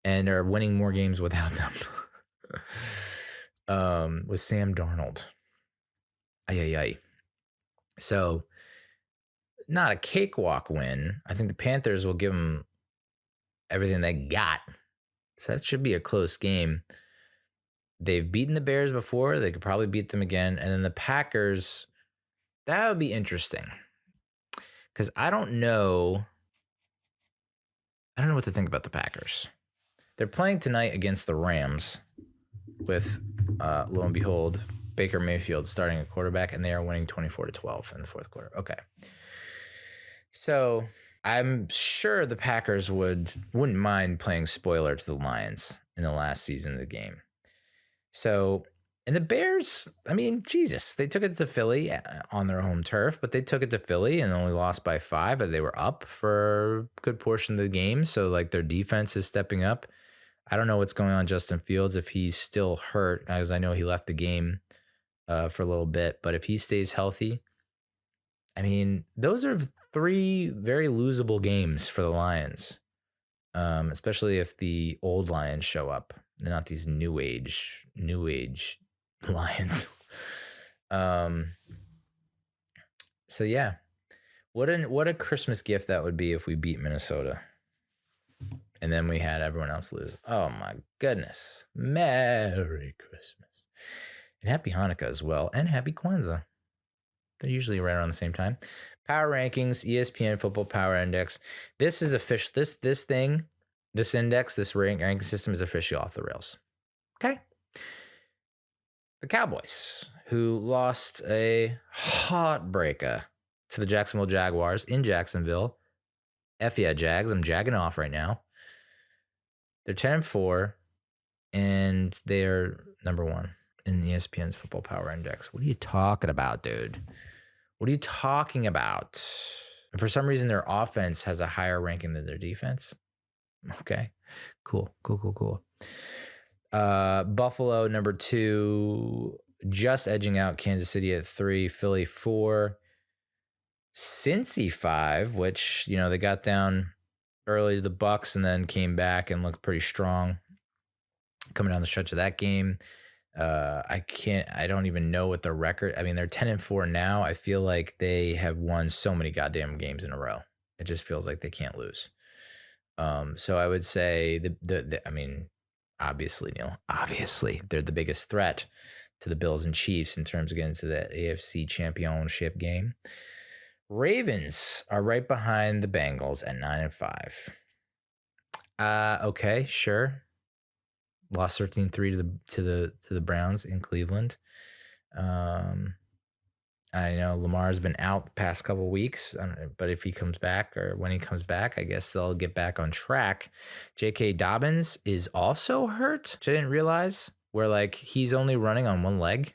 And are winning more games without them. With Sam Darnold. So, not a cakewalk win. I think the Panthers will give them everything they got. So that should be a close game. They've beaten the Bears before. They could probably beat them again. And then the Packers, that would be interesting. Because I don't know what to think about the Packers. They're playing tonight against the Rams with, lo and behold, Baker Mayfield starting at quarterback, and they are winning 24-12 in the fourth quarter. Okay. So I'm sure the Packers wouldn't mind playing spoiler to the Lions in the last season of the game. So, and the Bears, I mean, Jesus, they took it to Philly on their home turf, but they took it to Philly and only lost by 5, but they were up for a good portion of the game. So like their defense is stepping up. I don't know what's going on Justin Fields, if he's still hurt, as I know he left the game for a little bit, but if he stays healthy, I mean, those are 3 very losable games for the Lions, especially if the old Lions show up. They're not these new age Lions. So yeah, what a Christmas gift that would be if we beat Minnesota, and then we had everyone else lose. Oh my goodness! Merry Christmas and Happy Hanukkah as well, and Happy Kwanzaa. They're usually right around the same time. Power rankings, ESPN Football Power Index. This is official. This index, this ranking system is officially off the rails. Okay. The Cowboys, who lost a heartbreaker to the Jacksonville Jaguars in Jacksonville. F yeah, Jags. I'm jagging off right now. They're 10-4, and they're number 1 in ESPN's Football Power Index. What are you talking about, dude? What are you talking about? And for some reason, their offense has a higher ranking than their defense. Okay, cool. Buffalo, number 2. just edging out Kansas City at 3, Philly 4, Cincy 5, which, they got down early to the Bucks and then came back and looked pretty strong coming down the stretch of that game. I don't even know what the record. I mean, they're 10-4 now. I feel like they have won so many goddamn games in a row. It just feels like they can't lose. So I would say I mean, obviously, Neal, obviously they're the biggest threat to the Bills and Chiefs in terms of getting to the AFC Championship game. Ravens are right behind the Bengals at 9-5. Okay, sure. Lost 13-3 to the Browns in Cleveland. I know Lamar's been out the past couple of weeks, but if he comes back or when he comes back, I guess they'll get back on track. J.K. Dobbins is also hurt, which I didn't realize, where like he's only running on one leg,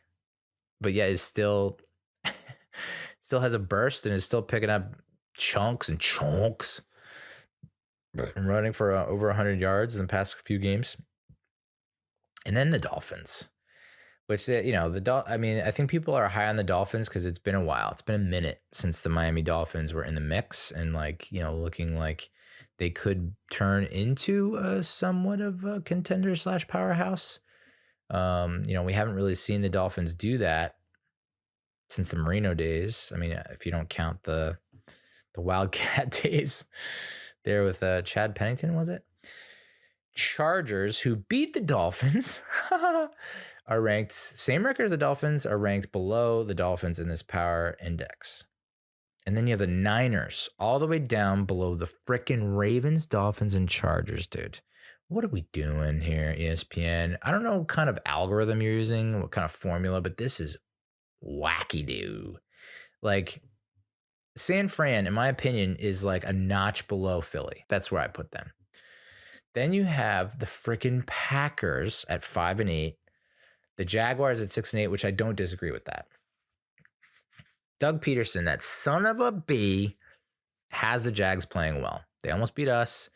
but yet is still has a burst and is still picking up chunks and running for over 100 yards in the past few games. And then the Dolphins. Which, I mean, I think people are high on the Dolphins because it's been a while. It's been a minute since the Miami Dolphins were in the mix and, looking like they could turn into somewhat of a contender / powerhouse. We haven't really seen the Dolphins do that since the Marino days. I mean, if you don't count the Wildcat days there with Chad Pennington, was it? Chargers, who beat the Dolphins, are ranked, same record as the Dolphins, are ranked below the Dolphins in this power index. And then you have the Niners all the way down below the frickin' Ravens, Dolphins, and Chargers, dude. What are we doing here, ESPN? I don't know what kind of algorithm you're using, what kind of formula, but this is wacky, dude. Like, San Fran, in my opinion, is like a notch below Philly. That's where I put them. Then you have the freaking Packers at 5-8, the Jaguars at 6-8, which I don't disagree with that. Doug Peterson, that son of a B, has the Jags playing well. They almost beat us.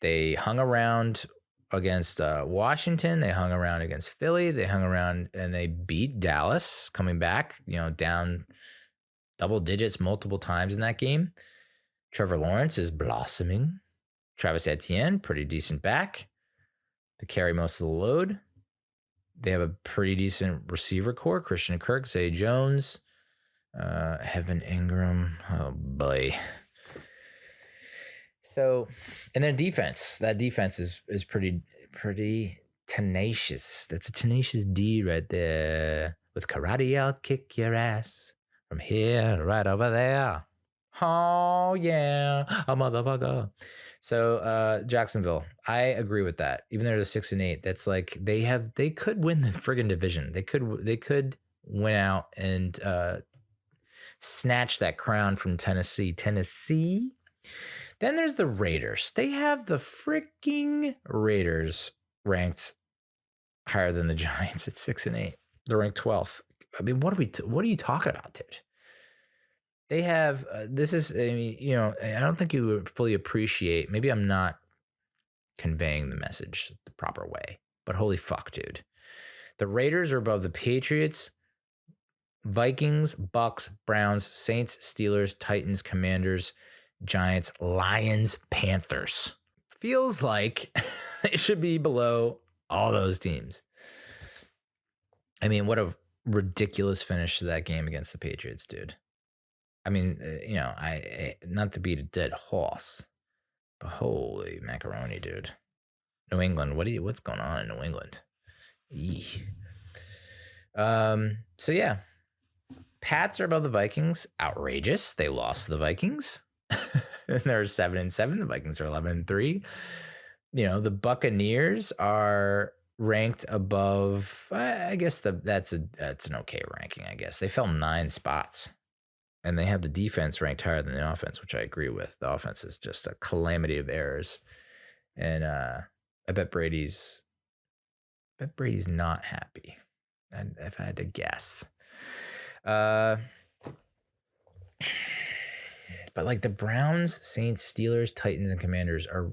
They hung around against Washington. They hung around against Philly. They hung around and they beat Dallas, coming back, down double digits multiple times in that game. Trevor Lawrence is blossoming. Travis Etienne, pretty decent back to carry most of the load. They have a pretty decent receiver core. Christian Kirk, Zay Jones, Evan Ingram. Oh, boy. So, and their defense. That defense is pretty tenacious. That's a tenacious D right there. With karate, I'll kick your ass from here to right over there. Oh, yeah, a motherfucker. So, Jacksonville, I agree with that. Even though they're 6-8, that's like they could win the friggin' division. They could win out and snatch that crown from Tennessee. Then there's the Raiders. They have the freaking Raiders ranked higher than the Giants at 6-8. They're ranked 12th. I mean, what are you talking about, dude? They have, I don't think you would fully appreciate, maybe I'm not conveying the message the proper way, but holy fuck, dude. The Raiders are above the Patriots, Vikings, Bucks, Browns, Saints, Steelers, Titans, Commanders, Giants, Lions, Panthers. Feels like it should be below all those teams. I mean, what a ridiculous finish to that game against the Patriots, dude. I mean, I not to beat a dead horse, but holy macaroni, dude. New England, what's going on in New England? Eesh. So yeah, Pats are above the Vikings. Outrageous. They lost to the Vikings. They're 7-7. The Vikings are 11-3. The Buccaneers are ranked above. I guess that's an okay ranking. I guess they fell 9 spots. And they have the defense ranked higher than the offense, which I agree with. The offense is just a calamity of errors. And I bet Brady's not happy, if I had to guess. But like the Browns, Saints, Steelers, Titans, and Commanders are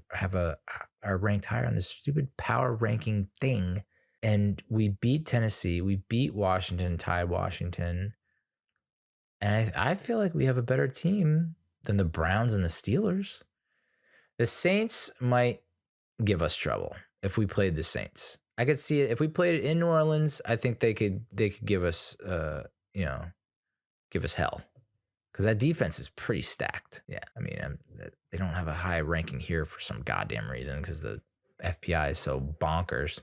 ranked higher on this stupid power ranking thing And we beat Tennessee. We beat Washington, tied Washington. And I feel like we have a better team than the Browns and the Steelers. The Saints might give us trouble if we played the Saints. I could see it if we played it in New Orleans. I think they could give us give us hell, because that defense is pretty stacked. Yeah, I mean, they don't have a high ranking here for some goddamn reason because the FPI is so bonkers.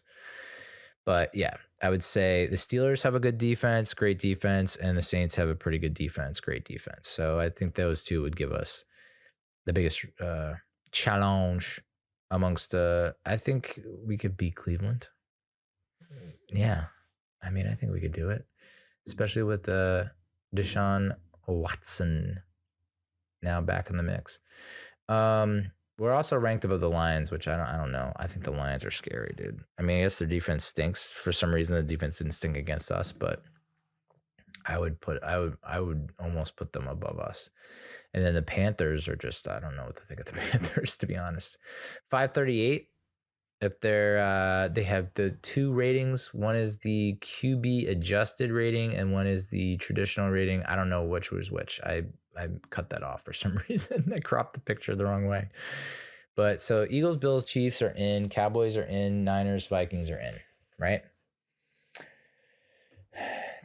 But yeah, I would say the Steelers have a good defense, great defense, and the Saints have a pretty good defense, great defense. So I think those two would give us the biggest challenge amongst I think we could beat Cleveland. Yeah. I mean, I think we could do it, especially with Deshaun Watson now back in the mix. We're also ranked above the Lions, which I don't know. I think the Lions are scary, dude. I mean, I guess their defense stinks. For some reason, the defense didn't stink against us, but I would almost put them above us. And then the Panthers are just, I don't know what to think of the Panthers, to be honest. 538. If they have the two ratings, one is the QB adjusted rating and one is the traditional rating. I don't know which was which. I cut that off for some reason. I cropped the picture the wrong way. But so Eagles, Bills, Chiefs are in, Cowboys are in, Niners, Vikings are in, right?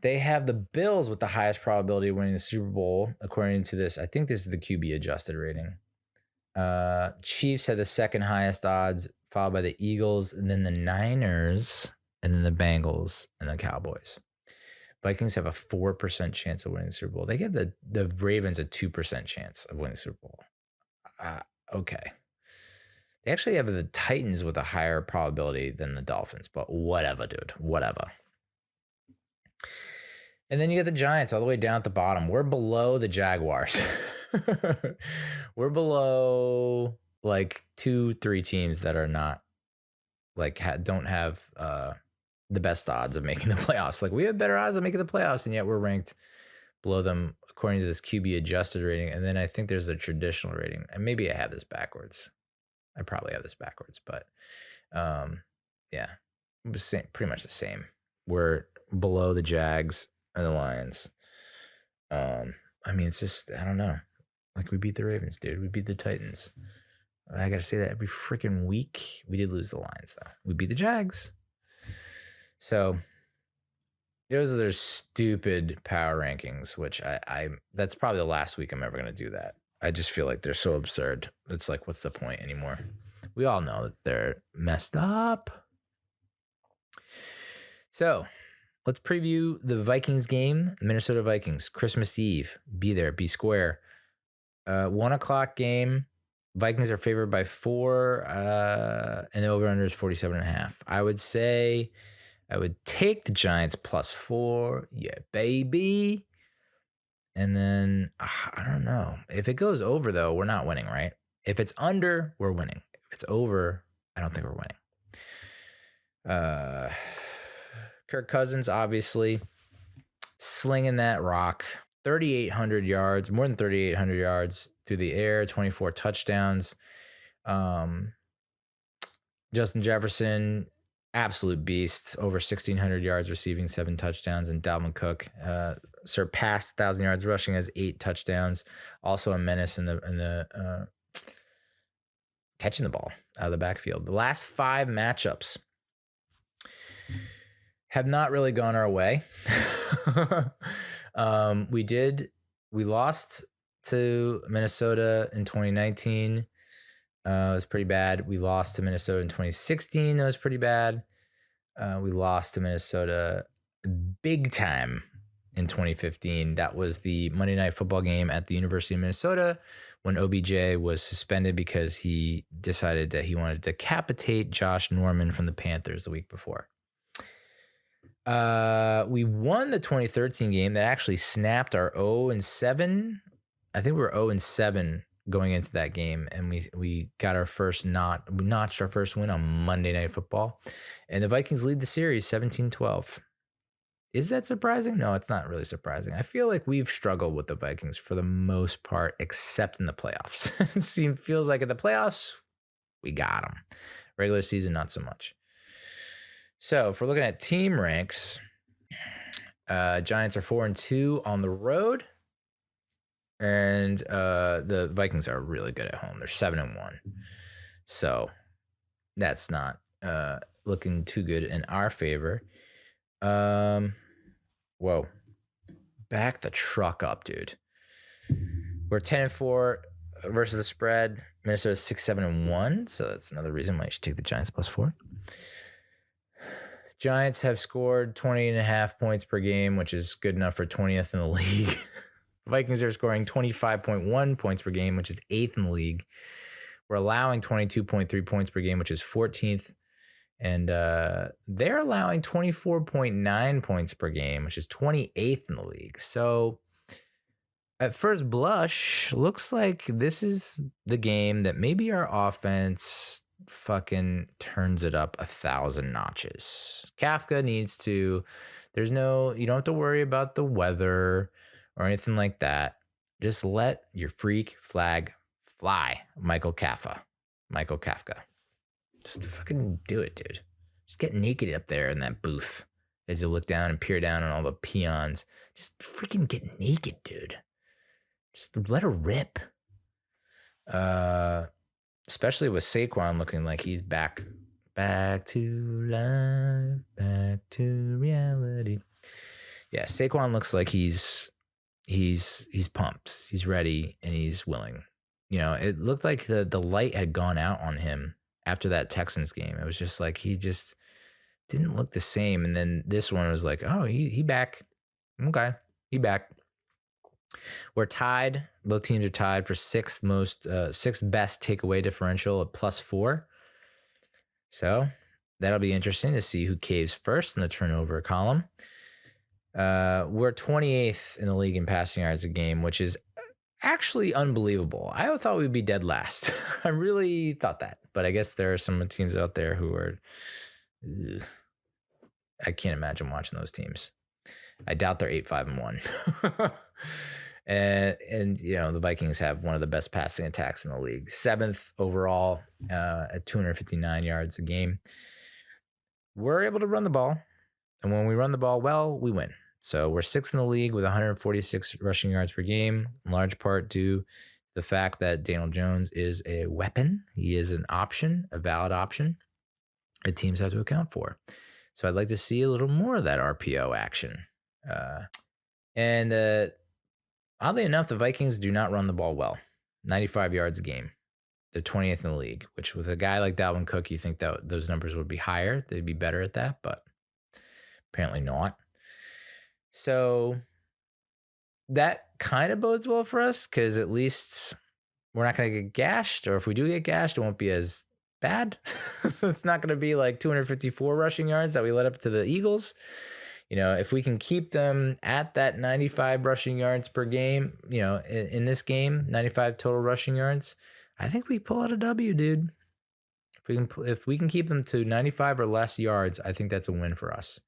They have the Bills with the highest probability of winning the Super Bowl, according to this. I think this is the QB adjusted rating. Chiefs had the second highest odds, followed by the Eagles, and then the Niners, and then the Bengals, and the Cowboys. Vikings have a 4% chance of winning the Super Bowl. They give the Ravens a 2% chance of winning the Super Bowl. Okay. They actually have the Titans with a higher probability than the Dolphins, but whatever, dude. Whatever. And then you get the Giants all the way down at the bottom. We're below the Jaguars. We're below like 2-3 teams that are not like don't have the best odds of making the playoffs. Like we have better odds of making the playoffs, and yet we're ranked below them according to this QB adjusted rating. And then I think there's a traditional rating, and maybe I have this backwards. I probably have this backwards, but yeah, it was pretty much the same. We're below the Jags and the Lions. I mean, it's just, I don't know. Like we beat the Ravens, dude. We beat the Titans. I got to say that every freaking week. We did lose the Lions, though. We beat the Jags. So those are their stupid power rankings, which I that's probably the last week I'm ever going to do that. I just feel like they're so absurd. It's like, what's the point anymore? We all know that they're messed up. So let's preview the Vikings game, Minnesota Vikings, Christmas Eve. Be there, be square. 1 o'clock game. Vikings are favored by 4, and the over-under is 47.5. I would say I would take the Giants +4. Yeah, baby. And then, I don't know. If it goes over, though, we're not winning, right? If it's under, we're winning. If it's over, I don't think we're winning. Kirk Cousins, obviously, slinging that rock. 3,800 yards, more than 3,800 yards through the air, 24 touchdowns. Justin Jefferson, absolute beast, over 1,600 yards receiving, 7 touchdowns. And Dalvin Cook surpassed 1,000 yards rushing, has 8 touchdowns. Also a menace in the catching the ball out of the backfield. The last 5 matchups have not really gone our way. We lost to Minnesota in 2019. It was pretty bad. We lost to Minnesota in 2016. That was pretty bad. We lost to Minnesota big time in 2015. That was the Monday Night Football game at the University of Minnesota when OBJ was suspended because he decided that he wanted to decapitate Josh Norman from the Panthers the week before. We won the 2013 game that actually snapped our 0-7. I think we were 0-7 going into that game, and we got our first we notched our first win on Monday Night Football, and the Vikings lead the series 17-12. Is that surprising? No, it's not really surprising. I feel like we've struggled with the Vikings for the most part, except in the playoffs. It feels like in the playoffs, we got them. Regular season, not so much. So if we're looking at team ranks, Giants are 4-2 on the road. And the Vikings are really good at home. They're 7-1. So that's not looking too good in our favor. Whoa. Back the truck up, dude. We're 10-4 versus the spread. Minnesota's 6-7-1. So that's another reason why you should take the Giants +4. Giants have scored 20.5 points per game, which is good enough for 20th in the league. Vikings are scoring 25.1 points per game, which is 8th in the league. We're allowing 22.3 points per game, which is 14th. And they're allowing 24.9 points per game, which is 28th in the league. So at first blush, looks like this is the game that maybe our offense fucking turns it up 1,000 notches. Kafka needs to, you don't have to worry about the weather or anything like that. Just let your freak flag fly, Michael Kafka. Just fucking do it, dude. Just get naked up there in that booth as you look down and peer down on all the peons. Just freaking get naked, dude. Just let her rip. Especially with Saquon looking like he's back to life, back to reality. Yeah, Saquon looks like he's pumped, he's ready, and he's willing. It looked like the light had gone out on him after that Texans game. It was just like he just didn't look the same. And then this one was like, oh, he back. Okay, he back. We're tied. Both teams are tied for sixth best takeaway differential at +4. So that'll be interesting to see who caves first in the turnover column. We're 28th in the league in passing yards a game, which is actually unbelievable. I thought we'd be dead last. I really thought that, but I guess there are some teams out there who are. I can't imagine watching those teams. I doubt they're 8-5-1. and the Vikings have one of the best passing attacks in the league, 7th overall at 259 yards a game. We're able to run the ball, and when we run the ball well, we win. So we're 6th in the league with 146 rushing yards per game, in large part due to the fact that Daniel Jones is a weapon. He is an option, a valid option that teams have to account for. So I'd like to see a little more of that RPO action. And oddly enough, the Vikings do not run the ball well. 95 yards a game. They're 20th in the league, which with a guy like Dalvin Cook, you think that those numbers would be higher. They'd be better at that, but apparently not. So that kind of bodes well for us because at least we're not going to get gashed, or if we do get gashed, it won't be as bad. It's not going to be like 254 rushing yards that we let up to the Eagles. If we can keep them at that 95 rushing yards per game, in this game, 95 total rushing yards, I think we pull out a W, dude. If we can keep them to 95 or less yards, I think that's a win for us.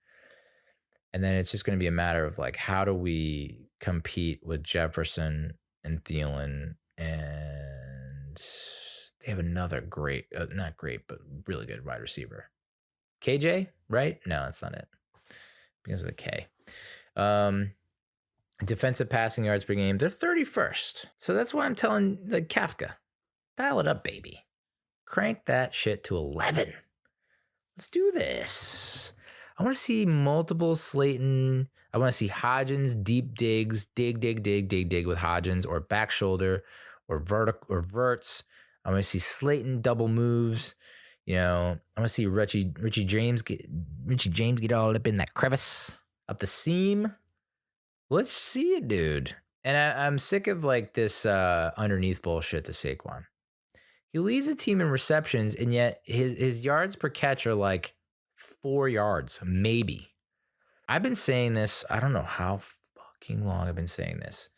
And then it's just going to be a matter of like, how do we compete with Jefferson and Thielen? And they have another great, not great, but really good wide receiver. KJ, right? No, that's not it. Begins with a K. Defensive passing yards per game, they're 31st. So that's why I'm telling the Kafka, dial it up, baby. Crank that shit to 11. Let's do this. I want to see multiple Slayton. I want to see Hodgins deep digs, dig with Hodgins, or back shoulder, or verts. I want to see Slayton double moves. I want to see Richie James get all up in that crevice, up the seam. Let's see it, dude. And I'm sick of like this underneath bullshit to Saquon. He leads the team in receptions, and yet his yards per catch are like 4 yards, maybe. I've been saying this. I don't know how fucking long I've been saying this.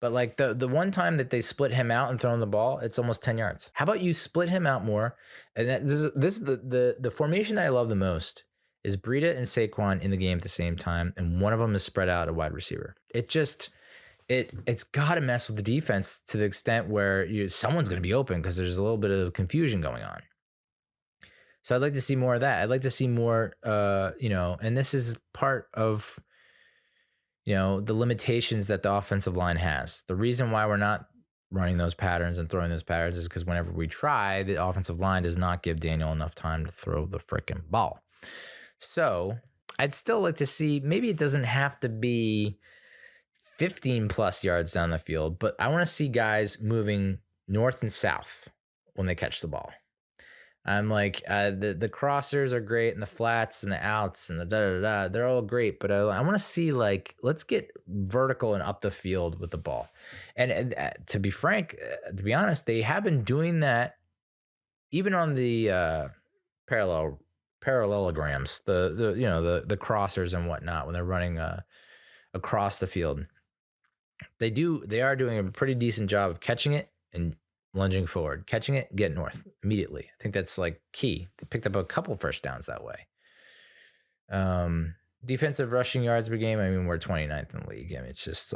But like the one time that they split him out and throw him the ball, it's almost 10 yards. How about you split him out more? And this is the formation that I love the most is Breida and Saquon in the game at the same time, and one of them is spread out a wide receiver. It's got to mess with the defense to the extent where someone's going to be open because there's a little bit of confusion going on. So I'd like to see more of that. I'd like to see more, and this is part of, the limitations that the offensive line has. The reason why we're not running those patterns and throwing those patterns is because whenever we try, the offensive line does not give Daniel enough time to throw the freaking ball. So I'd still like to see, maybe it doesn't have to be 15 plus yards down the field, but I want to see guys moving north and south when they catch the ball. I'm like, the crossers are great and the flats and the outs and the da-da-da, they're all great, but I want to see, like, let's get vertical and up the field with the ball. And to be frank, to be honest, they have been doing that even on the parallelograms, the crossers and whatnot when they're running across the field. They are doing a pretty decent job of catching it and lunging forward, catching it, get north immediately. I think that's like key. They picked up a couple first downs that way. Defensive rushing yards per game, I mean, we're 29th in the league. I mean, it's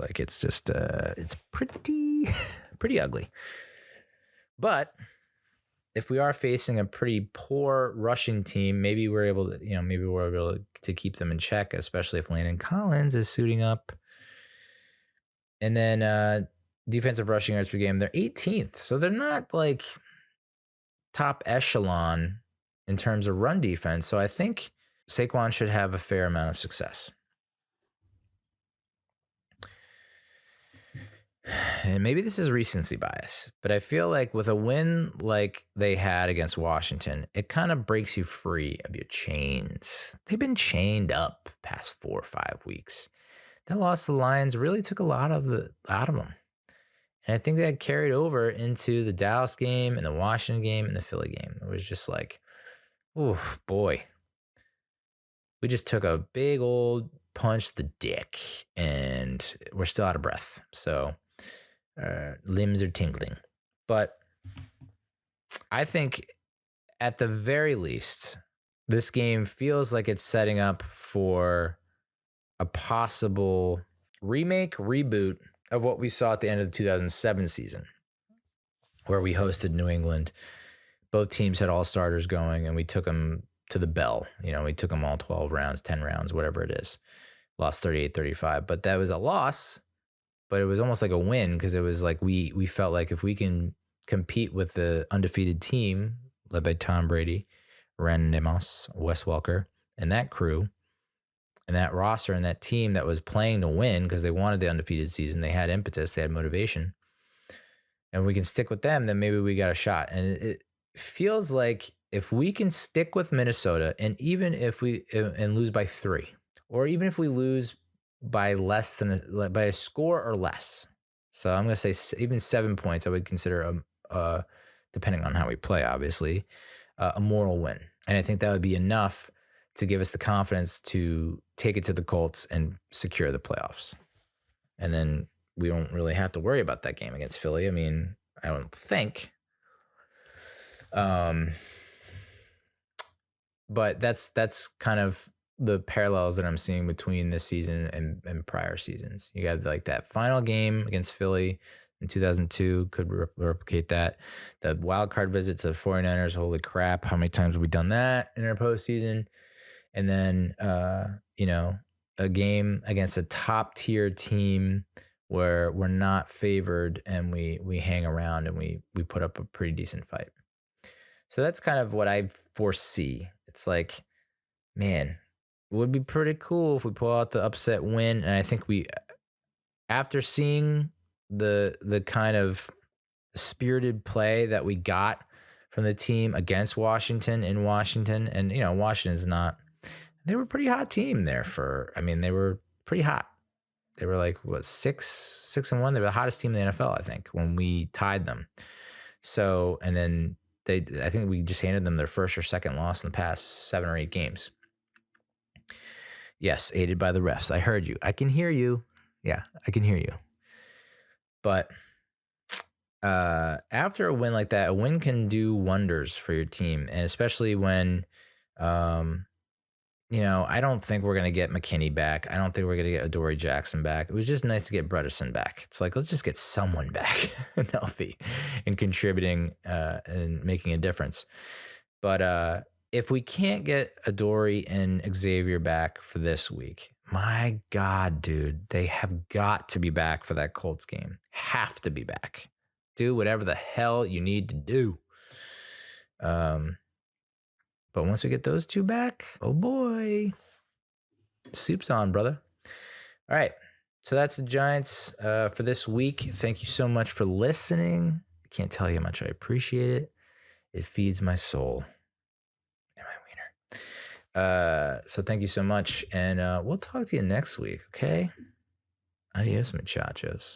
pretty ugly. But if we are facing a pretty poor rushing team, maybe we're able to keep them in check, especially if Landon Collins is suiting up. And then defensive rushing yards per game, they're 18th. So they're not like top echelon in terms of run defense. So I think Saquon should have a fair amount of success. And maybe this is recency bias, but I feel like with a win like they had against Washington, it kind of breaks you free of your chains. They've been chained up past 4 or 5 weeks. That loss to the Lions really took a lot out of them. And I think that carried over into the Dallas game and the Washington game and the Philly game. It was just like, oh boy. We just took a big old punch to the dick and we're still out of breath. So limbs are tingling. But I think at the very least, this game feels like it's setting up for a possible reboot of what we saw at the end of the 2007 season, where we hosted New England. Both teams had all starters going, and we took them to the bell. We took them all 12 rounds, 10 rounds, whatever it is. Lost 38-35, but that was a loss, but it was almost like a win because it was like we felt like if we can compete with the undefeated team led by Tom Brady, Ren Nemos, Wes Welker, and that crew, and that roster and that team that was playing to win because they wanted the undefeated season. They had impetus, they had motivation. And we can stick with them, then maybe we got a shot. And it feels like if we can stick with Minnesota, and even if we lose by 3, or even if we lose by by a score or less. So I'm going to say even 7 points, I would consider, depending on how we play, obviously, a moral win. And I think that would be enough to give us the confidence to take it to the Colts and secure the playoffs. And then we don't really have to worry about that game against Philly. I mean, I don't think. But that's kind of the parallels that I'm seeing between this season and prior seasons. You got like that final game against Philly in 2002 could replicate that. The wild card visit to the 49ers, holy crap, how many times have we done that in our postseason? And then, a game against a top tier team where we're not favored and we hang around and we put up a pretty decent fight. So that's kind of what I foresee. It's like, man, it would be pretty cool if we pull out the upset win. And I think after seeing the kind of spirited play that we got from the team against Washington in Washington, and Washington's they were a pretty hot team there they were pretty hot. They were like 6-1. They were the hottest team in the NFL, I think, when we tied them. So, and then I think we just handed them their first or second loss in the past 7 or 8 games. Yes, aided by the refs. I heard you. I can hear you. Yeah, I can hear you. But after a win like that, a win can do wonders for your team, and especially when, I don't think we're gonna get McKinney back. I don't think we're gonna get Adoree Jackson back. It was just nice to get Bredesen back. It's like, let's just get someone back and healthy and contributing and making a difference. But if we can't get Adoree and Xavier back for this week, my God, dude, they have got to be back for that Colts game. Have to be back. Do whatever the hell you need to do. But once we get those two back, oh boy, soup's on, brother. All right. So that's the Giants for this week. Thank you so much for listening. I can't tell you how much I appreciate it. It feeds my soul and my wiener. So thank you so much. And we'll talk to you next week, okay? Adios, muchachos.